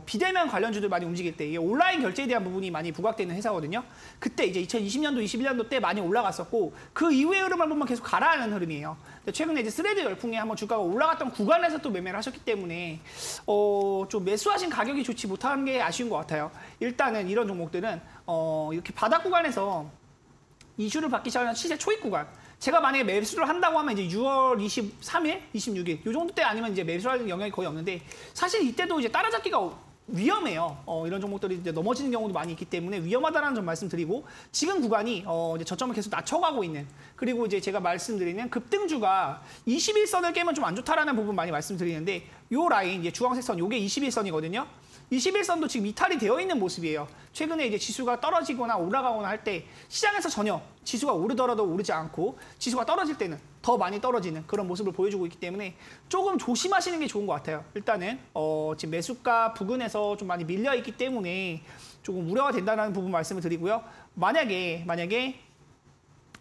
비대면 관련주들 많이 움직일 때 이게 온라인 결제에 대한 부분이 많이 부각되는 회사거든요. 그때 이제 2020년도, 21년도 때 많이 올라갔었고 그 이후의 흐름을 보면 계속 가라앉는 흐름이에요. 근데 최근에 이제 스레드 열풍에 한번 주가가 올라갔던 구간에서 또 매매를 하셨기 때문에 좀 매수하신 가격이 좋지 못한 게 아쉬운 것 같아요. 일단은 이런 종목들은 이렇게 바닥 구간에서 이슈를 받기 시작하는 시세 초입 구간. 제가 만약에 매수를 한다고 하면 이제 6월 23일, 26일 이 정도 때 아니면 이제 매수할 영역이 거의 없는데 사실 이때도 이제 따라잡기가 위험해요. 이런 종목들이 이제 넘어지는 경우도 많이 있기 때문에 위험하다는 점 말씀드리고 지금 구간이 이제 저점을 계속 낮춰가고 있는 그리고 이제 제가 말씀드리는 급등주가 21선을 깨면 좀 안 좋다라는 부분 많이 말씀드리는데 요 라인 이제 주황색 선 요게 21선이거든요. 21선도 지금 이탈이 되어 있는 모습이에요. 최근에 이제 지수가 떨어지거나 올라가거나 할 때 시장에서 전혀 지수가 오르더라도 오르지 않고 지수가 떨어질 때는 더 많이 떨어지는 그런 모습을 보여주고 있기 때문에 조금 조심하시는 게 좋은 것 같아요. 일단은 지금 매수가 부근에서 좀 많이 밀려 있기 때문에 조금 우려가 된다는 부분 말씀을 드리고요. 만약에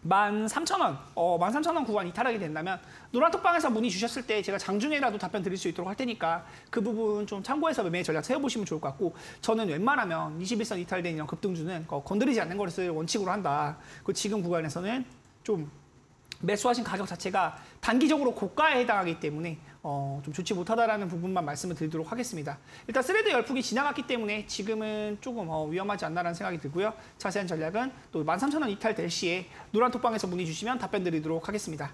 13,000원, 13,000원 구간 이탈하게 된다면 노란톡방에서 문의 주셨을 때 제가 장중에라도 답변 드릴 수 있도록 할 테니까 그 부분 좀 참고해서 매매 전략 세워보시면 좋을 것 같고 저는 웬만하면 21선 이탈된 이런 급등주는 건드리지 않는 것을 원칙으로 한다. 그 지금 구간에서는 좀 매수하신 가격 자체가 단기적으로 고가에 해당하기 때문에 좀 좋지 못하다라는 부분만 말씀을 드리도록 하겠습니다. 일단 스레드 열풍이 지나갔기 때문에 지금은 조금 위험하지 않나라는 생각이 들고요. 자세한 전략은 또 13,000원 이탈될 시에 노란톡방에서 문의 주시면 답변 드리도록 하겠습니다.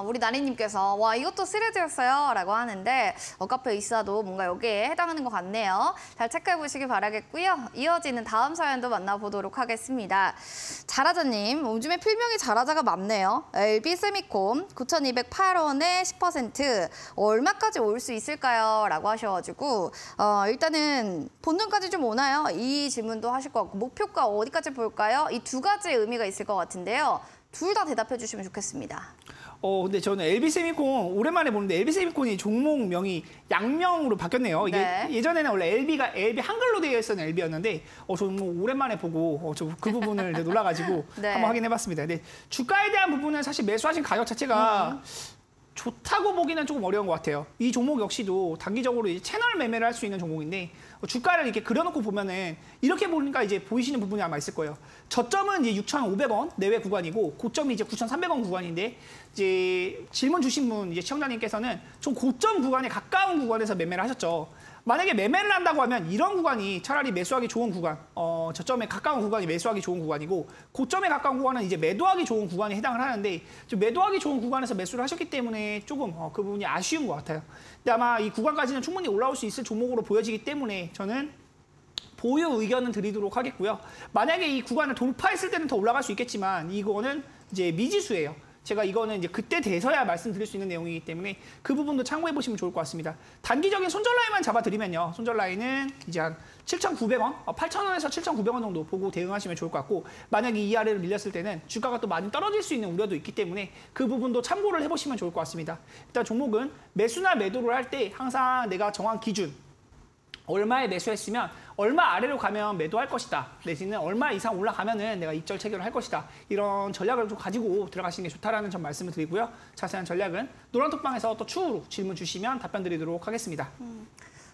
우리 나리님께서 와 이것도 시리즈였어요 라고 하는데 카페 있어도 뭔가 여기에 해당하는 것 같네요. 잘 체크해 보시기 바라겠고요. 이어지는 다음 사연도 만나보도록 하겠습니다. 자라자님, 요즘에 필명이 자라자가 많네요. LB 세미콤 9,208원에 10% 얼마까지 올 수 있을까요? 라고 하셔가지고 일단은 본론까지 좀 오나요? 이 질문도 하실 것 같고 목표가 어디까지 볼까요? 이 두 가지의 의미가 있을 것 같은데요. 둘 다 대답해 주시면 좋겠습니다. 근데 저는 LB세미콘 오랜만에 보는데 LB세미콘이 종목명이 양명으로 바뀌었네요. 이게 네. 예전에는 원래 LB가 LB 한글로 되어 있었던 LB였는데 저는 뭐 오랜만에 보고 그 부분을 이제 놀라가지고 네. 한번 확인해봤습니다. 근데 주가에 대한 부분은 사실 매수하신 가격 자체가 좋다고 보기는 조금 어려운 것 같아요. 이 종목 역시도 단기적으로 이제 채널 매매를 할 수 있는 종목인데 주가를 이렇게 그려놓고 보면은 이렇게 보니까 이제 보이시는 부분이 아마 있을 거예요. 저점은 이제 6,500원 내외 구간이고 고점이 이제 9,300원 구간인데 이제 질문 주신 분 이제 시청자님께서는 좀 고점 구간에 가까운 구간에서 매매를 하셨죠. 만약에 매매를 한다고 하면 이런 구간이 차라리 매수하기 좋은 구간, 저점에 가까운 구간이 매수하기 좋은 구간이고 고점에 가까운 구간은 이제 매도하기 좋은 구간에 해당을 하는데 좀 매도하기 좋은 구간에서 매수를 하셨기 때문에 조금 그 부분이 아쉬운 것 같아요. 근데 아마 이 구간까지는 충분히 올라올 수 있을 종목으로 보여지기 때문에 저는 보유 의견은 드리도록 하겠고요. 만약에 이 구간을 돌파했을 때는 더 올라갈 수 있겠지만 이거는 이제 미지수예요. 제가 이거는 이제 그때 돼서야 말씀드릴 수 있는 내용이기 때문에 그 부분도 참고해 보시면 좋을 것 같습니다. 단기적인 손절 라인만 잡아드리면요. 손절 라인은 이제 한 7,900원, 8,000원에서 7,900원 정도 보고 대응하시면 좋을 것 같고 만약에 이 아래로 밀렸을 때는 주가가 또 많이 떨어질 수 있는 우려도 있기 때문에 그 부분도 참고를 해보시면 좋을 것 같습니다. 일단 종목은 매수나 매도를 할 때 항상 내가 정한 기준 얼마에 매수했으면 얼마 아래로 가면 매도할 것이다. 내지는 얼마 이상 올라가면은 내가 입절 체결을 할 것이다. 이런 전략을 좀 가지고 들어가시는 게 좋다라는 점 말씀을 드리고요. 자세한 전략은 노란톡방에서 또 추후로 질문 주시면 답변 드리도록 하겠습니다.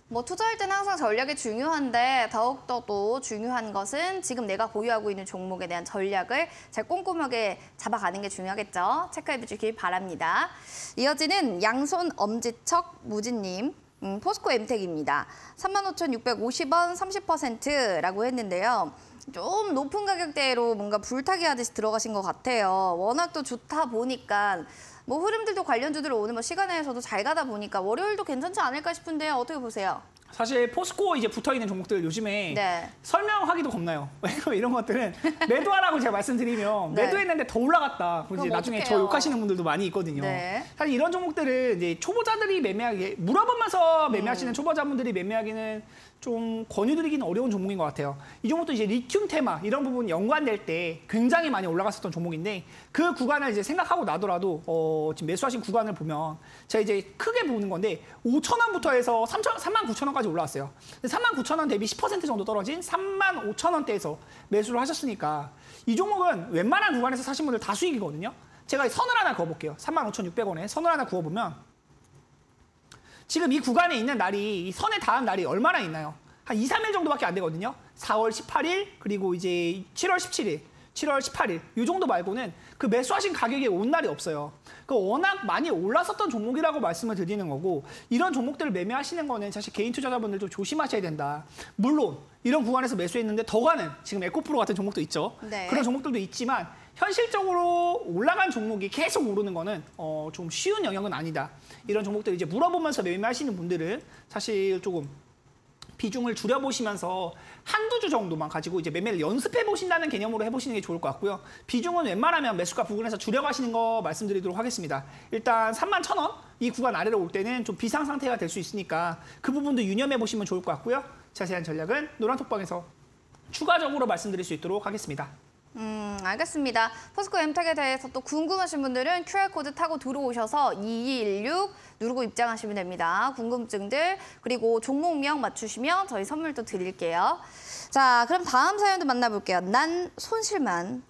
뭐 투자할 때는 항상 전략이 중요한데 더욱더 또 중요한 것은 지금 내가 보유하고 있는 종목에 대한 전략을 잘 꼼꼼하게 잡아가는 게 중요하겠죠. 체크해 주시길 바랍니다. 이어지는 양손 엄지척 무진님. 포스코 엠텍입니다. 35,650원 30%라고 했는데요. 좀 높은 가격대로 뭔가 불타기 하듯이 들어가신 것 같아요. 워낙 또 좋다 보니까 뭐 흐름들도 관련주들 오늘 뭐 시간에서도 잘 가다 보니까 월요일도 괜찮지 않을까 싶은데요. 어떻게 보세요? 사실 포스코 이제 붙어있는 종목들 요즘에 네. 설명하기도 겁나요. 왜냐면 이런 것들은 매도하라고 제가 말씀드리면 네. 매도했는데 더 올라갔다. 그럼 이제 그럼 나중에 어떡해요? 저 욕하시는 분들도 많이 있거든요. 네. 사실 이런 종목들은 이제 초보자들이 매매하기 물어보면서 매매하시는 초보자분들이 매매하기는 좀 권유드리기는 어려운 종목인 것 같아요. 이 종목도 이제 리튬 테마 이런 부분이 연관될 때 굉장히 많이 올라갔었던 종목인데 그 구간을 이제 생각하고 나더라도 지금 매수하신 구간을 보면 제가 이제 크게 보는 건데 5,000원부터 해서 39,000원까지 올라왔어요. 39,000원 대비 10% 정도 떨어진 35,000원대에서 매수를 하셨으니까 이 종목은 웬만한 구간에서 사신 분들 다 수익이거든요. 제가 선을 하나 그어볼게요. 35,600원에 선을 하나 그어보면 지금 이 구간에 있는 날이 이 선에 닿은 날이 얼마나 있나요? 한 2, 3일 정도밖에 안 되거든요. 4월 18일 그리고 이제 7월 17일, 7월 18일 이 정도 말고는 그 매수하신 가격이 온 날이 없어요. 그 워낙 많이 올랐었던 종목이라고 말씀을 드리는 거고 이런 종목들을 매매하시는 거는 사실 개인 투자자분들 좀 조심하셔야 된다. 물론 이런 구간에서 매수했는데 더 가는 지금 에코프로 같은 종목도 있죠. 네. 그런 종목들도 있지만 현실적으로 올라간 종목이 계속 오르는 거는 좀 쉬운 영역은 아니다. 이런 종목들 이제 물어보면서 매매하시는 분들은 사실 조금 비중을 줄여보시면서 한두 주 정도만 가지고 이제 매매를 연습해 보신다는 개념으로 해보시는 게 좋을 것 같고요. 비중은 웬만하면 매수가 부근에서 줄여가시는 거 말씀드리도록 하겠습니다. 일단 31,000원 이 구간 아래로 올 때는 좀 비상 상태가 될 수 있으니까 그 부분도 유념해 보시면 좋을 것 같고요. 자세한 전략은 노란톡방에서 추가적으로 말씀드릴 수 있도록 하겠습니다. 알겠습니다. 포스코 엠텍에 대해서 또 궁금하신 분들은 QR코드 타고 들어오셔서 2216 누르고 입장하시면 됩니다. 궁금증들 그리고 종목명 맞추시면 저희 선물도 드릴게요. 자, 그럼 다음 사연도 만나볼게요. 난 손실만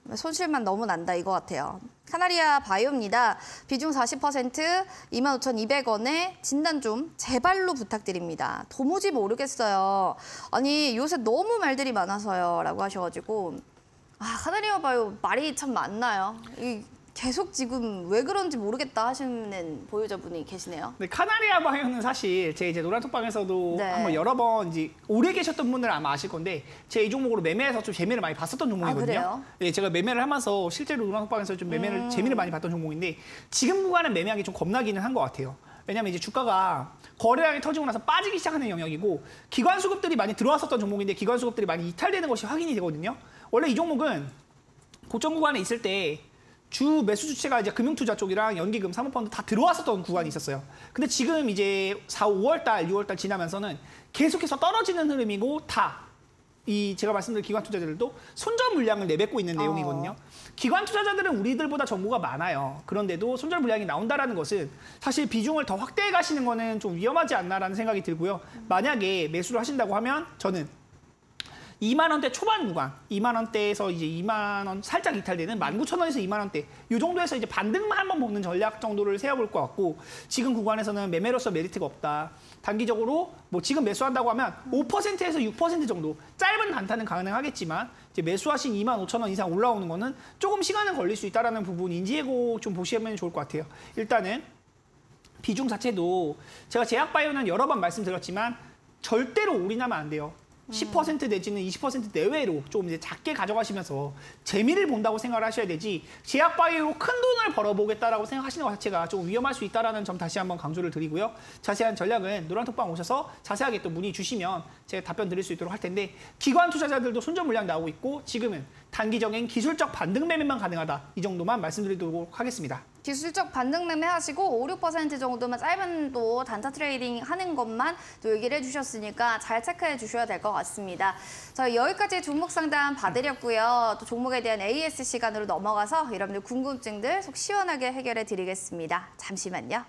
너무 난다 이거 같아요. 카나리아 바이오입니다. 비중 40%, 25,200원에 진단 좀 제발로 부탁드립니다. 도무지 모르겠어요. 아니 요새 너무 말들이 많아서요 라고 하셔가지고 카나리아 바이오 말이 참 많나요? 계속 지금 왜 그런지 모르겠다 하시는 보유자분이 계시네요. 네, 카나리아 바이오는 사실 제 이제 노란톡방에서도 네. 한번 여러 번 이제 오래 계셨던 분들은 아마 아실 건데 제 이 종목으로 매매해서 좀 재미를 많이 봤었던 종목이거든요. 그래요? 네, 제가 매매를 하면서 실제로 노란톡방에서 좀 재미를 많이 봤던 종목인데 지금 구간은 매매하기 좀 겁나기는 한 것 같아요. 왜냐하면 이제 주가가 거래량이 터지고 나서 빠지기 시작하는 영역이고 기관 수급들이 많이 들어왔었던 종목인데 기관 수급들이 많이 이탈되는 것이 확인이 되거든요. 원래 이 종목은 고점 구간에 있을 때 주 매수 주체가 이제 금융투자 쪽이랑 연기금, 사모펀드 다 들어왔었던 구간이 있었어요. 근데 지금 이제 5월달, 6월달 지나면서는 계속해서 떨어지는 흐름이고 제가 말씀드린 기관 투자자들도 손절 물량을 내뱉고 있는 내용이거든요. 기관 투자자들은 우리들보다 정보가 많아요. 그런데도 손절 물량이 나온다라는 것은 사실 비중을 더 확대해 가시는 거는 좀 위험하지 않나라는 생각이 들고요. 만약에 매수를 하신다고 하면 저는 2만 원대 초반 구간, 2만 원대에서 이제 2만 원 살짝 이탈되는 19,000원에서 2만 원대 이 정도에서 이제 반등만 한번 먹는 전략 정도를 세워볼 것 같고 지금 구간에서는 매매로서 메리트가 없다. 단기적으로 뭐 지금 매수한다고 하면 5%에서 6% 정도 짧은 단타는 가능하겠지만 이제 매수하신 25,000원 이상 올라오는 거는 조금 시간은 걸릴 수 있다는 부분 인지하고 좀 보시면 좋을 것 같아요. 일단은 비중 자체도 제가 제약바이오는 여러 번 말씀드렸지만 절대로 올인하면 안 돼요. 10% 내지는 20% 내외로 좀 이제 작게 가져가시면서 재미를 본다고 생각을 하셔야 되지 제약바이오로 큰 돈을 벌어보겠다라고 생각하시는 것 자체가 좀 위험할 수 있다는 점 다시 한번 강조를 드리고요. 자세한 전략은 노란톡방 오셔서 자세하게 또 문의 주시면 제가 답변 드릴 수 있도록 할 텐데 기관 투자자들도 손절 물량 나오고 있고 지금은 단기적인 기술적 반등 매매만 가능하다. 이 정도만 말씀드리도록 하겠습니다. 기술적 반등 매매 하시고 5, 6% 정도만 짧은 또 단타 트레이딩 하는 것만 또 얘기를 해주셨으니까 잘 체크해 주셔야 될 것 같습니다. 저희 여기까지 종목 상담 봐드렸고요. 또 종목에 대한 AS 시간으로 넘어가서 여러분들 궁금증들 속 시원하게 해결해 드리겠습니다. 잠시만요.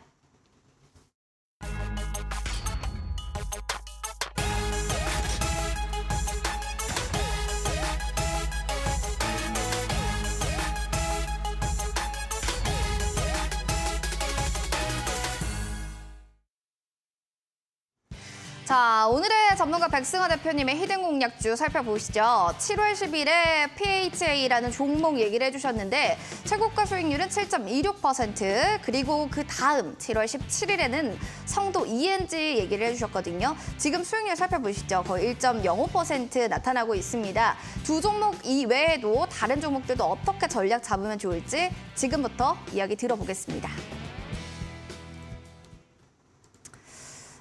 자, 오늘의 전문가 백승화 대표님의 히든 공략주 살펴보시죠. 7월 10일에 PHA라는 종목 얘기를 해주셨는데 최고가 수익률은 7.26%, 그리고 그 다음 7월 17일에는 성도 ENG 얘기를 해주셨거든요. 지금 수익률 살펴보시죠. 거의 1.05% 나타나고 있습니다. 두 종목 이외에도 다른 종목들도 어떻게 전략 잡으면 좋을지 지금부터 이야기 들어보겠습니다.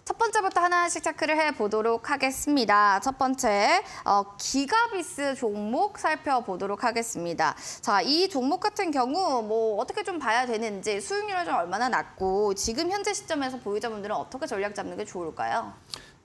첫 번째부터 하나씩 체크를 해보도록 하겠습니다. 첫 번째, 기가비스 종목 살펴보도록 하겠습니다. 자, 이 종목 같은 경우 뭐 어떻게 좀 봐야 되는지, 수익률은 좀 얼마나 낮고 지금 현재 시점에서 보유자분들은 어떻게 전략 잡는 게 좋을까요?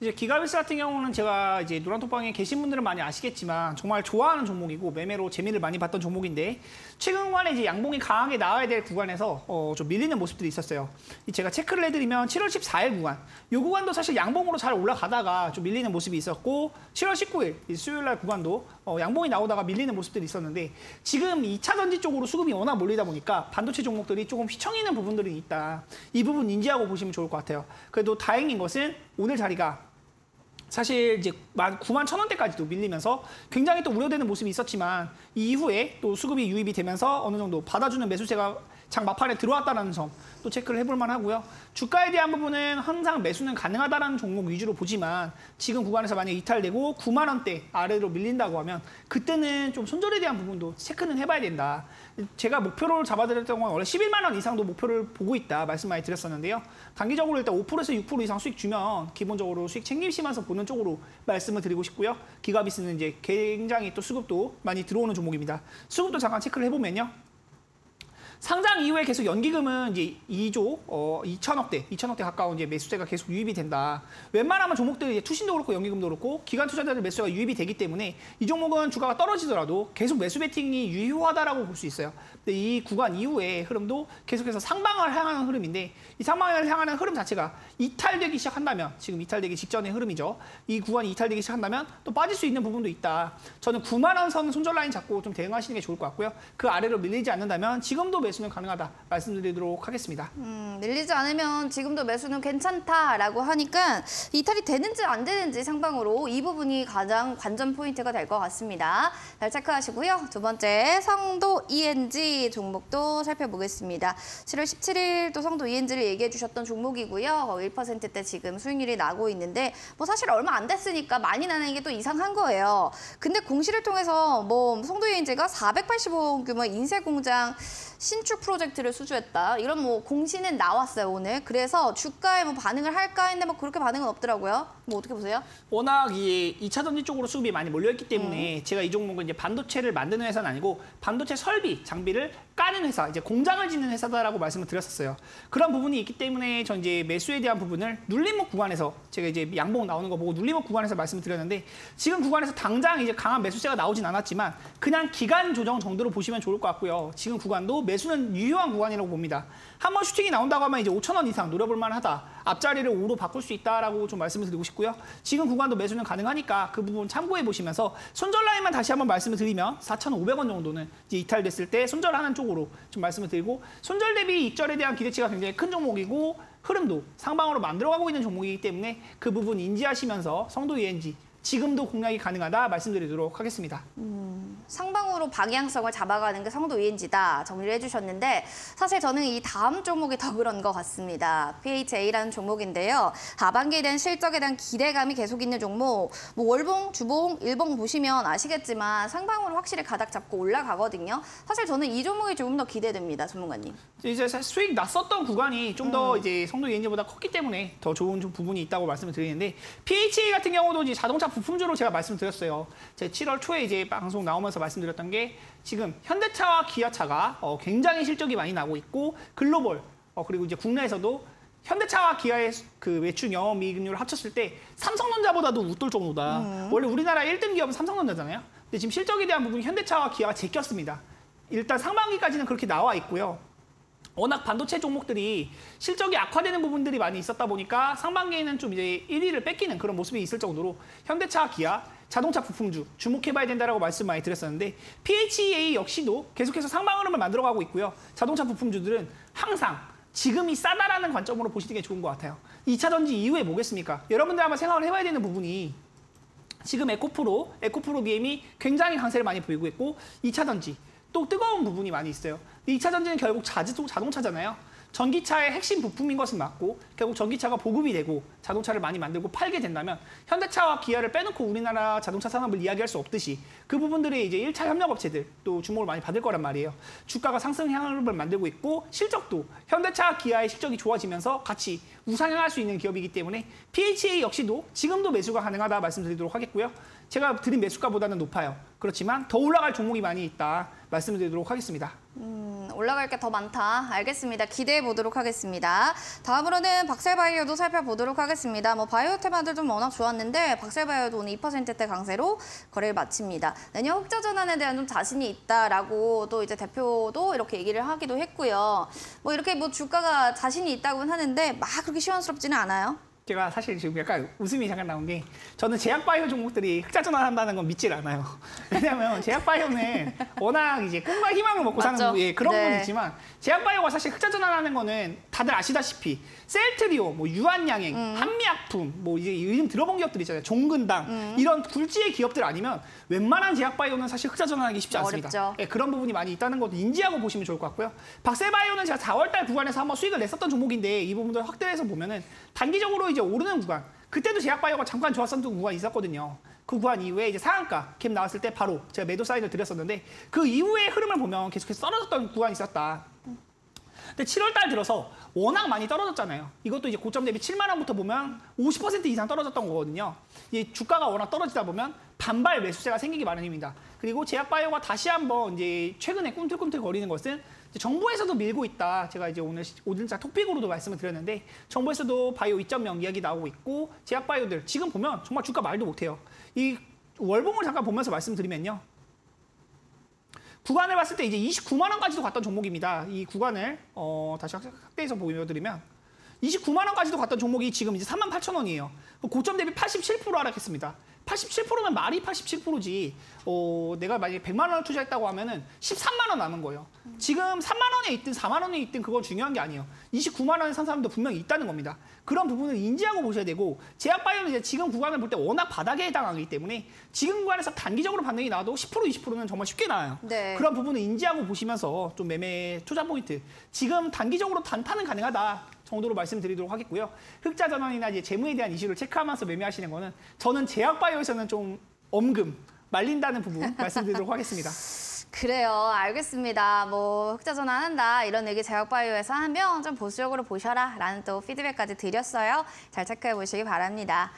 이제 기가비스 같은 경우는 제가 이제 노란톡방에 계신 분들은 많이 아시겠지만 정말 좋아하는 종목이고 매매로 재미를 많이 봤던 종목인데 최근 구간에 이제 양봉이 강하게 나와야 될 구간에서 좀 밀리는 모습들이 있었어요. 제가 체크를 해드리면 7월 14일 구간, 이 구간도 사실 양봉으로 잘 올라가다가 좀 밀리는 모습이 있었고 7월 19일 수요일날 구간도 양봉이 나오다가 밀리는 모습들이 있었는데 지금 2차 전지 쪽으로 수급이 워낙 몰리다 보니까 반도체 종목들이 조금 휘청이는 부분들이 있다. 이 부분 인지하고 보시면 좋을 것 같아요. 그래도 다행인 것은 오늘 자리가 사실 이제 91,000원대까지도 밀리면서 굉장히 또 우려되는 모습이 있었지만 이후에 또 수급이 유입이 되면서 어느 정도 받아주는 매수세가 장 막판에 들어왔다는 점 또 체크를 해볼 만하고요. 주가에 대한 부분은 항상 매수는 가능하다는 종목 위주로 보지만 지금 구간에서 만약 이탈되고 9만 원대 아래로 밀린다고 하면 그때는 좀 손절에 대한 부분도 체크는 해봐야 된다. 제가 목표를 잡아드렸던 건 원래 11만 원 이상도 목표를 보고 있다 말씀 많이 드렸었는데요. 단기적으로 일단 5%에서 6% 이상 수익 주면 기본적으로 수익 챙기시면서 보는 있는 쪽으로 말씀을 드리고 싶고요. 기가비스는 이제 굉장히 또 수급도 많이 들어오는 종목입니다. 수급도 잠깐 체크를 해보면요. 상장 이후에 계속 연기금은 이제 2조 2천억대 가까운 이제 매수세가 계속 유입이 된다. 웬만하면 종목들이 이제 투신도 그렇고 연기금도 그렇고 기관 투자자들 매수가 유입이 되기 때문에 이 종목은 주가가 떨어지더라도 계속 매수 베팅이 유효하다라고 볼 수 있어요. 근데 이 구간 이후의 흐름도 계속해서 상방을 향하는 흐름인데 이 상방을 향하는 흐름 자체가 이탈되기 시작한다면 지금 이탈되기 직전의 흐름이죠. 이 구간이 이탈되기 시작한다면 또 빠질 수 있는 부분도 있다. 저는 9만 원 선 손절 라인 잡고 좀 대응하시는 게 좋을 것 같고요. 그 아래로 밀리지 않는다면 지금도 매수는 가능하다 말씀드리도록 하겠습니다. 밀리지 않으면 지금도 매수는 괜찮다라고 하니까 이탈이 되는지 안 되는지 상방으로 이 부분이 가장 관전 포인트가 될 것 같습니다. 잘 체크하시고요. 두 번째 성도 ENG 종목도 살펴보겠습니다. 7월 17일 또 성도 ENG를 얘기해 주셨던 종목이고요. 1%대 지금 수익률이 나고 있는데 뭐 사실 얼마 안 됐으니까 많이 나는 게 또 이상한 거예요. 근데 공시를 통해서 뭐 성도 ENG가 485억 규모의 인쇄공장 신축 프로젝트를 수주했다. 이런 뭐 공시는 나왔어요, 오늘. 그래서 주가에 뭐 반응을 할까 했는데 뭐 그렇게 반응은 없더라고요. 뭐 어떻게 보세요? 워낙 이 2차 전지 쪽으로 수급이 많이 몰려있기 때문에 제가 이 종목은 이제 반도체를 만드는 회사는 아니고 반도체 설비, 장비를 까는 회사, 이제 공장을 짓는 회사다라고 말씀을 드렸었어요. 그런 부분이 있기 때문에 전 이제 매수에 대한 부분을 눌림목 구간에서 제가 이제 양봉 나오는 거 보고 눌림목 구간에서 말씀을 드렸는데 지금 구간에서 당장 이제 강한 매수세가 나오진 않았지만 그냥 기간 조정 정도로 보시면 좋을 것 같고요. 지금 구간도 매수는 유효한 구간이라고 봅니다. 한번 슈팅이 나온다고 하면 이제 5천 원 이상 노려볼 만하다. 앞자리를 5로 바꿀 수 있다라고 좀 말씀을 드리고 싶고요. 지금 구간도 매수는 가능하니까 그 부분 참고해 보시면서 손절 라인만 다시 한번 말씀을 드리면 4,500원 정도는 이제 이탈됐을 때 손절하는 쪽으로 좀 말씀을 드리고 손절 대비 익절에 대한 기대치가 굉장히 큰 종목이고 흐름도 상방으로 만들어가고 있는 종목이기 때문에 그 부분 인지하시면서 성도 ENG 지금도 공략이 가능하다 말씀드리도록 하겠습니다. 상방으로 방향성을 잡아가는 게 성도 ENG다 정리를 해주셨는데 사실 저는 이 다음 종목이 더 그런 것 같습니다. PHA라는 종목인데요. 하반기에 대한 실적에 대한 기대감이 계속 있는 종목. 뭐 월봉, 주봉, 일봉 보시면 아시겠지만 상방으로 확실히 가닥 잡고 올라가거든요. 사실 저는 이 종목이 조금 더 기대됩니다, 전문가님. 이제 수익 났었던 구간이 좀 더 이제 성도 ENG보다 컸기 때문에 더 좋은 좀 부분이 있다고 말씀을 드리는데 PHA 같은 경우도 이제 자동차 부품주로 제가 말씀드렸어요. 제 7월 초에 이제 방송 나오면서 말씀드렸던 게 지금 현대차와 기아차가 굉장히 실적이 많이 나고 있고 글로벌 그리고 이제 국내에서도 현대차와 기아의 그 외출 영업이익률을 합쳤을 때 삼성전자보다도 웃돌 정도다. 원래 우리나라 1등 기업은 삼성전자잖아요. 근데 지금 실적에 대한 부분이 현대차와 기아가 제꼈습니다. 일단 상반기까지는 그렇게 나와 있고요. 워낙 반도체 종목들이 실적이 악화되는 부분들이 많이 있었다 보니까 상반기에는 좀 이제 1위를 뺏기는 그런 모습이 있을 정도로 현대차, 기아, 자동차 부품주 주목해봐야 된다라고 말씀 많이 드렸었는데 PHA 역시도 계속해서 상방 흐름을 만들어가고 있고요. 자동차 부품주들은 항상 지금이 싸다라는 관점으로 보시는 게 좋은 것 같아요. 2차 전지 이후에 뭐겠습니까? 여러분들 한번 생각을 해봐야 되는 부분이 지금 에코프로 DM이 굉장히 강세를 많이 보이고 있고 2차 전지 또 뜨거운 부분이 많이 있어요. 2차 전지는 결국 자동차잖아요. 전기차의 핵심 부품인 것은 맞고 결국 전기차가 보급이 되고 자동차를 많이 만들고 팔게 된다면 현대차와 기아를 빼놓고 우리나라 자동차 산업을 이야기할 수 없듯이 그 부분들이 이제 1차 협력업체들 또 주목을 많이 받을 거란 말이에요. 주가가 상승 향을 만들고 있고 실적도 현대차, 기아의 실적이 좋아지면서 같이 우상향할 수 있는 기업이기 때문에 PHA 역시도 지금도 매수가 가능하다 말씀드리도록 하겠고요. 제가 드린 매수가보다는 높아요. 그렇지만 더 올라갈 종목이 많이 있다 말씀드리도록 하겠습니다. 올라갈 게 더 많다. 알겠습니다. 기대해 보도록 하겠습니다. 다음으로는 박셀바이오도 살펴보도록 하겠습니다. 뭐 바이오 테마들도 워낙 좋았는데 박셀바이오도 오늘 2%대 강세로 거래를 마칩니다. 내년 흑자 전환에 대한 좀 자신이 있다라고 또 이제 대표도 이렇게 얘기를 하기도 했고요. 뭐 이렇게 뭐 주가가 자신이 있다고는 하는데 막 그렇게 시원스럽지는 않아요. 제가 사실 지금 약간 웃음이 잠깐 나온 게 저는 제약바이오 종목들이 흑자 전환한다는 건 믿질 않아요. 왜냐하면 제약바이오는 워낙 이제 꿈과 희망을 먹고 사는 그런 부분이 있지만 제약바이오가 사실 흑자 전환하는 거는 다들 아시다시피 셀트리오, 뭐 유한양행, 한미약품, 뭐 이제 이름 들어본 기업들 있잖아요. 종근당 이런 굴지의 기업들 아니면 웬만한 제약바이오는 사실 흑자 전환하기 쉽지 않습니다. 어렵죠. 예, 그런 부분이 많이 있다는 것도 인지하고 보시면 좋을 것 같고요. 박셀바이오는 제가 4월달 구간에서 한번 수익을 냈었던 종목인데 이 부분들 확대해서 보면은 단기적으로 이제 오르는 구간, 그때도 제약바이오가 잠깐 좋았었던 구간이 있었거든요. 그 구간 이후에 이제 상한가 갭 나왔을 때 바로 제가 매도 사인을 드렸었는데 그 이후의 흐름을 보면 계속해서 떨어졌던 구간이 있었다. 근데 7월 달 들어서 워낙 많이 떨어졌잖아요. 이것도 이제 고점 대비 7만 원부터 보면 50% 이상 떨어졌던 거거든요. 이 주가가 워낙 떨어지다 보면 반발 매수세가 생기기 마련입니다. 그리고 제약바이오가 다시 한번 이제 최근에 꿈틀꿈틀 거리는 것은 정부에서도 밀고 있다. 제가 이제 오늘 오늘자 톡픽으로도 말씀을 드렸는데 정부에서도 바이오 2.0 이야기 나오고 있고 제약바이오들 지금 보면 정말 주가 말도 못해요. 이 월봉을 잠깐 보면서 말씀드리면요. 구간을 봤을 때 이제 29만 원까지도 갔던 종목입니다. 이 구간을 다시 확대해서 보여드리면 29만 원까지도 갔던 종목이 지금 이제 38,000원이에요. 고점 대비 87% 하락했습니다. 87%면 말이 87%지. 내가 만약에 100만 원을 투자했다고 하면은 13만 원 남은 거예요. 지금 3만 원에 있든 4만 원에 있든 그건 중요한 게 아니에요. 29만 원에 산 사람도 분명히 있다는 겁니다. 그런 부분을 인지하고 보셔야 되고 제약바이오는 이제 지금 구간을 볼 때 워낙 바닥에 해당하기 때문에 지금 구간에서 단기적으로 반등이 나와도 10% 20%는 정말 쉽게 나와요. 네. 그런 부분을 인지하고 보시면서 좀 매매 투자 포인트 지금 단기적으로 단타는 가능하다. 정도로 말씀드리도록 하겠고요. 흑자 전환이나 이제 재무에 대한 이슈를 체크하면서 매매하시는 거는 저는 제약바이오에서는 좀 엄금 말린다는 부분 말씀드리도록 하겠습니다. 그래요. 알겠습니다. 뭐 흑자 전환한다 이런 얘기 제약바이오에서 하면 좀 보수적으로 보셔라 라는 또 피드백까지 드렸어요. 잘 체크해 보시기 바랍니다.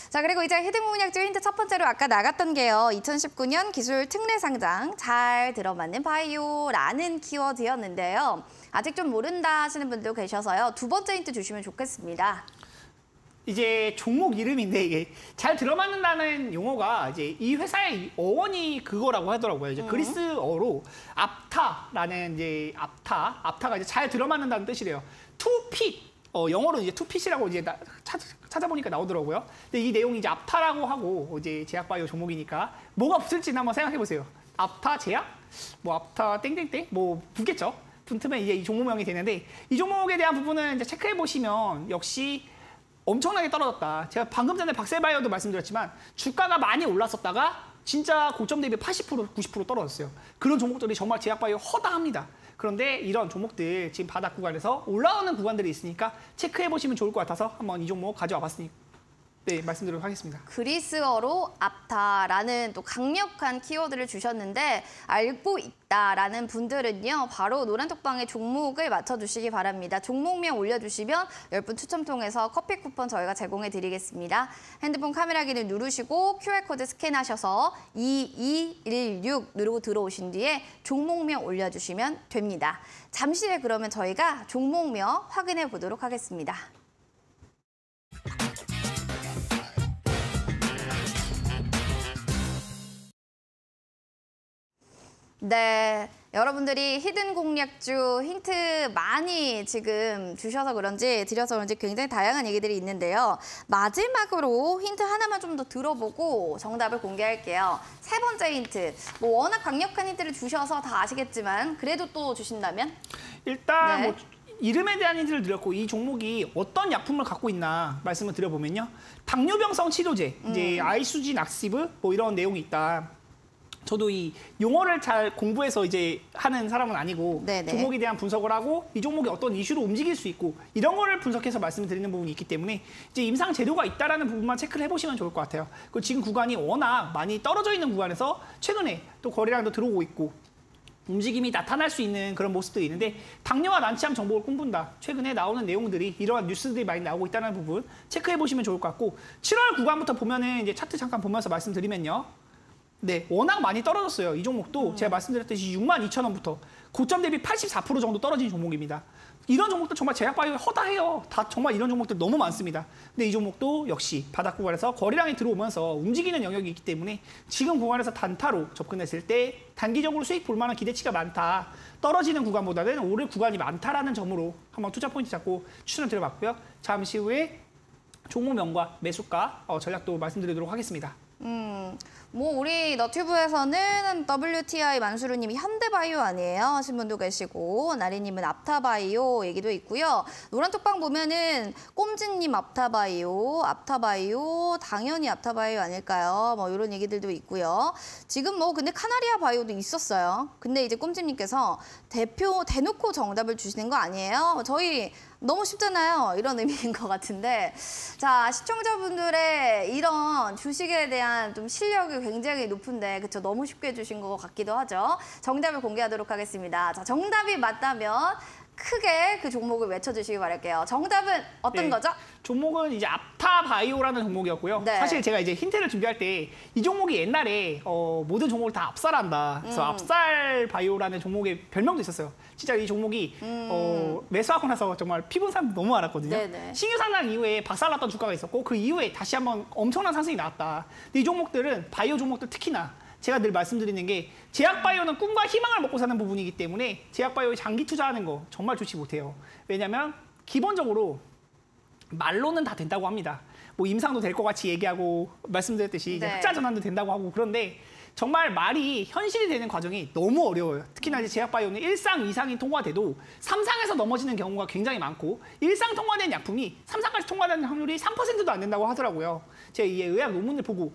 자, 그리고 이제 히든공략주 힌트 첫 번째로 아까 나갔던 게요. 2019년 기술 특례 상장 잘 들어맞는 바이오라는 키워드였는데요. 아직 좀 모른다 하시는 분도 계셔서요. 두 번째 힌트 주시면 좋겠습니다. 이제 종목 이름인데 이게 잘 들어맞는다는 용어가 이제 이 회사의 어원이 그거라고 하더라고요. 이제 그리스어로 앞타라는 이제 앞타가 이제 잘 들어맞는다는 뜻이래요. 투핏 영어로 이제 투핏이라고 이제 찾아보니까 나오더라고요. 근데 이 내용이 이제 앞타라고 하고 이제 제약바이오 종목이니까 뭐가 붙을지는 한번 생각해 보세요. 앞타 제약, 뭐 앞타 땡땡땡 뭐 붙겠죠. 붙으면 이제 이 종목명이 되는데 이 종목에 대한 부분은 이제 체크해 보시면 역시 엄청나게 떨어졌다. 제가 방금 전에 박셀바이오도 말씀드렸지만 주가가 많이 올랐었다가 진짜 고점 대비 80%, 90% 떨어졌어요. 그런 종목들이 정말 제약바이오 허다합니다. 그런데 이런 종목들 지금 바닥 구간에서 올라오는 구간들이 있으니까 체크해 보시면 좋을 것 같아서 한번 이 종목 가져와 봤으니까 네, 말씀드리도록 하겠습니다. 그리스어로 앞타라는 또 강력한 키워드를 주셨는데 알고 있다라는 분들은요. 바로 노란톡방에 종목을 맞춰주시기 바랍니다. 종목명 올려주시면 10분 추첨 통해서 커피 쿠폰 저희가 제공해드리겠습니다. 핸드폰 카메라 기능 누르시고 QR코드 스캔하셔서 2216 누르고 들어오신 뒤에 종목명 올려주시면 됩니다. 잠시 후에 그러면 저희가 종목명 확인해 보도록 하겠습니다. 네, 여러분들이 히든 공략주 힌트 많이 지금 주셔서 그런지 드려서 그런지 굉장히 다양한 얘기들이 있는데요. 마지막으로 힌트 하나만 좀 더 들어보고 정답을 공개할게요. 세 번째 힌트, 뭐 워낙 강력한 힌트를 주셔서 다 아시겠지만 그래도 또 주신다면? 일단 네. 뭐 이름에 대한 힌트를 드렸고 이 종목이 어떤 약품을 갖고 있나 말씀을 드려보면요. 당뇨병성 치료제, 이제 아이수진 악시브 뭐 이런 내용이 있다. 저도 이 용어를 잘 공부해서 이제 하는 사람은 아니고 네네. 종목에 대한 분석을 하고 이 종목이 어떤 이슈로 움직일 수 있고 이런 거를 분석해서 말씀드리는 부분이 있기 때문에 이제 임상 재료가 있다라는 부분만 체크를 해보시면 좋을 것 같아요. 그리고 지금 구간이 워낙 많이 떨어져 있는 구간에서 최근에 또 거래량도 들어오고 있고 움직임이 나타날 수 있는 그런 모습들이 있는데 당뇨와 난치암 정보를 꿈꾼다. 최근에 나오는 내용들이 이러한 뉴스들이 많이 나오고 있다는 부분 체크해 보시면 좋을 것 같고 7월 구간부터 보면은 이제 차트 잠깐 보면서 말씀드리면요. 네, 워낙 많이 떨어졌어요. 이 종목도 제가 말씀드렸듯이 62,000원부터 고점 대비 84% 정도 떨어진 종목입니다. 이런 종목들 정말 제약바이오 허다해요. 다 정말 이런 종목들 너무 많습니다. 근데 이 종목도 역시 바닥 구간에서 거래량이 들어오면서 움직이는 영역이 있기 때문에 지금 구간에서 단타로 접근했을 때 단기적으로 수익 볼 만한 기대치가 많다. 떨어지는 구간보다는 오를 구간이 많다라는 점으로 한번 투자 포인트 잡고 추천을 드려봤고요. 잠시 후에 종목명과 매수가 전략도 말씀드리도록 하겠습니다. 뭐 우리 너튜브에서는 WTI 만수르님이 현대바이오 아니에요 하신 분도 계시고 나리님은 앞타바이오 얘기도 있고요. 노란톡방 보면은 꼼진님 앞타바이오 당연히 앞타바이오 아닐까요? 뭐 이런 얘기들도 있고요. 지금 뭐 근데 카나리아 바이오도 있었어요. 근데 이제 꼼진님께서 대놓고 정답을 주시는 거 아니에요? 저희 너무 쉽잖아요. 이런 의미인 것 같은데. 자, 시청자분들의 이런 주식에 대한 좀 실력이 굉장히 높은데, 그쵸? 너무 쉽게 주신 것 같기도 하죠. 정답을 공개하도록 하겠습니다. 자, 정답이 맞다면 크게 그 종목을 외쳐주시기 바랄게요. 정답은 어떤 네. 거죠? 종목은 이제 앞타바이오라는 종목이었고요. 네. 사실 제가 이제 힌트를 준비할 때 이 종목이 옛날에 모든 종목을 다 압살한다. 그래서 압살바이오라는 종목의 별명도 있었어요. 진짜 이 종목이 매수하고 나서 정말 피 본 사람 너무 많았거든요. 네네. 신규 상장 이후에 박살났던 주가가 있었고 그 이후에 다시 한번 엄청난 상승이 나왔다. 근데 이 종목들은 바이오 종목들 특히나 제가 늘 말씀드리는 게 제약바이오는 꿈과 희망을 먹고 사는 부분이기 때문에 제약바이오에 장기 투자하는 거 정말 좋지 못해요. 왜냐하면 기본적으로 말로는 다 된다고 합니다. 뭐 임상도 될 것 같이 얘기하고 말씀드렸듯이 이제 네. 흑자 전환도 된다고 하고 그런데 정말 말이 현실이 되는 과정이 너무 어려워요. 특히나 이제 제약바이오는 1상, 2상이 통과돼도 3상에서 넘어지는 경우가 굉장히 많고 1상 통과된 약품이 3상까지 통과되는 확률이 3%도 안 된다고 하더라고요. 제가 이 의학 논문을 보고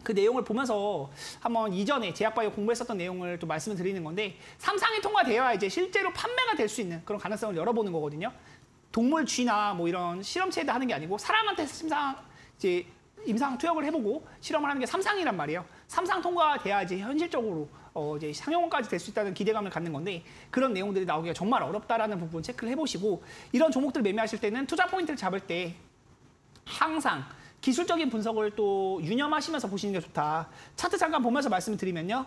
그 내용을 보면서 한번 이전에 제약바이오 공부했었던 내용을 또 말씀을 드리는 건데 3상이 통과되어야 이제 실제로 판매가 될 수 있는 그런 가능성을 열어보는 거거든요. 동물 쥐나 뭐 이런 실험체에다 하는 게 아니고 사람한테 이제 임상 투약을 해보고 실험을 하는 게 3상이란 말이에요. 3상 통과돼야 이제 현실적으로 이제 상용화까지 될 수 있다는 기대감을 갖는 건데 그런 내용들이 나오기가 정말 어렵다라는 부분 체크를 해보시고 이런 종목들 매매하실 때는 투자 포인트를 잡을 때 항상 기술적인 분석을 또 유념하시면서 보시는 게 좋다. 차트 잠깐 보면서 말씀을 드리면요.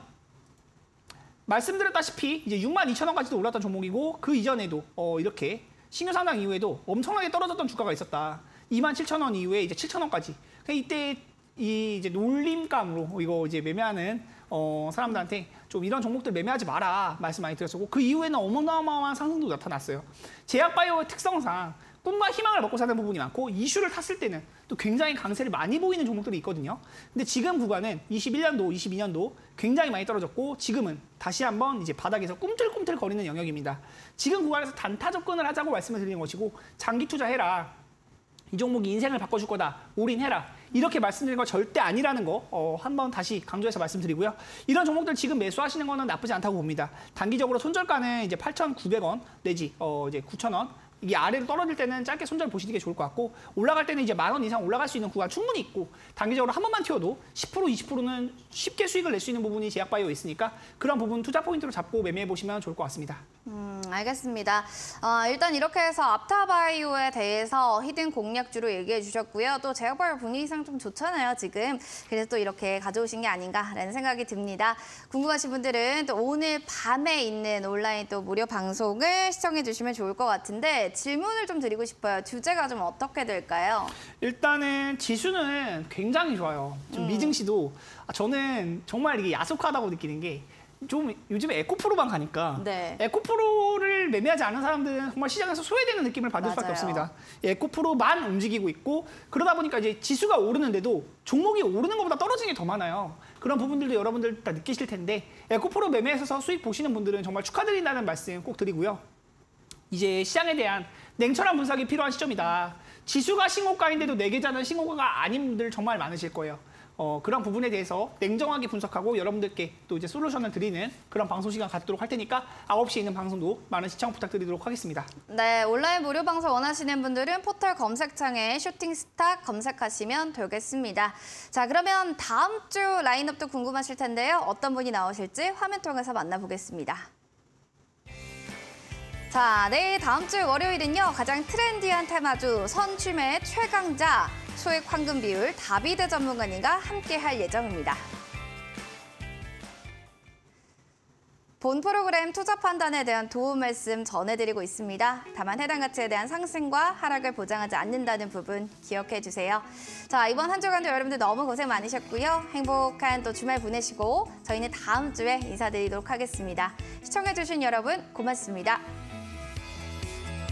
말씀드렸다시피 이제 62,000원까지도 올랐던 종목이고 그 이전에도 이렇게 신규 상장 이후에도 엄청나게 떨어졌던 주가가 있었다. 27,000원 이후에 이제 7,000원까지. 이때 이 이제 놀림감으로 이거 이제 매매하는 사람들한테 좀 이런 종목들 매매하지 마라 말씀 많이 드렸었고 그 이후에는 어마어마한 상승도 나타났어요. 제약바이오의 특성상 꿈과 희망을 먹고 사는 부분이 많고 이슈를 탔을 때는 또 굉장히 강세를 많이 보이는 종목들이 있거든요. 근데 지금 구간은 21년도, 22년도 굉장히 많이 떨어졌고 지금은 다시 한번 이제 바닥에서 꿈틀꿈틀 거리는 영역입니다. 지금 구간에서 단타 접근을 하자고 말씀을 드리는 것이고 장기 투자해라. 이 종목이 인생을 바꿔줄 거다. 올인해라. 이렇게 말씀드린 거 절대 아니라는 거 한번 다시 강조해서 말씀드리고요. 이런 종목들 지금 매수하시는 거는 나쁘지 않다고 봅니다. 단기적으로 손절가는 이제 8,900원 내지 이제 9,000원. 이게 아래로 떨어질 때는 짧게 손절 보시는 게 좋을 것 같고 올라갈 때는 이제 10,000원 이상 올라갈 수 있는 구간 충분히 있고 단기적으로 한 번만 튀어도 10%, 20%는 쉽게 수익을 낼 수 있는 부분이 제약바이오에 있으니까 그런 부분 투자 포인트로 잡고 매매해 보시면 좋을 것 같습니다. 알겠습니다. 일단 이렇게 해서 앞타바이오에 대해서 히든 공략주로 얘기해 주셨고요. 또 제약바이오 분위기상 좀 좋잖아요, 지금. 그래서 또 이렇게 가져오신 게 아닌가라는 생각이 듭니다. 궁금하신 분들은 또 오늘 밤에 있는 온라인 또 무료 방송을 시청해 주시면 좋을 것 같은데 질문을 좀 드리고 싶어요. 주제가 좀 어떻게 될까요? 일단은 지수는 굉장히 좋아요. 좀 미증시도 저는 정말 이게 야속하다고 느끼는 게 좀 요즘에 에코프로만 가니까 네. 에코프로를 매매하지 않은 사람들은 정말 시장에서 소외되는 느낌을 받을 수밖에 맞아요. 없습니다. 에코프로만 움직이고 있고 그러다 보니까 이제 지수가 오르는데도 종목이 오르는 것보다 떨어지는 게 더 많아요. 그런 부분들도 여러분들 다 느끼실 텐데 에코프로 매매해서 수익 보시는 분들은 정말 축하드린다는 말씀 꼭 드리고요. 이제 시장에 대한 냉철한 분석이 필요한 시점이다. 지수가 신고가인데도 내 계좌는 신고가가 아닌 분들 정말 많으실 거예요. 그런 부분에 대해서 냉정하게 분석하고 여러분들께 또 이제 솔루션을 드리는 그런 방송 시간 갖도록 할 테니까 9시에 있는 방송도 많은 시청 부탁드리도록 하겠습니다. 네, 온라인 무료 방송 원하시는 분들은 포털 검색창에 슈팅스타 검색하시면 되겠습니다. 자, 그러면 다음 주 라인업도 궁금하실 텐데요. 어떤 분이 나오실지 화면 통해서 만나보겠습니다. 자, 내일 다음 주 월요일은요. 가장 트렌디한 테마주 선취매 최강자 소액 황금 비율 다비드 전문가님과 함께할 예정입니다. 본 프로그램 투자 판단에 대한 도움 말씀 전해드리고 있습니다. 다만 해당 가치에 대한 상승과 하락을 보장하지 않는다는 부분 기억해 주세요. 자, 이번 한 주간도 여러분들 너무 고생 많으셨고요. 행복한 또 주말 보내시고 저희는 다음 주에 인사드리도록 하겠습니다. 시청해 주신 여러분 고맙습니다.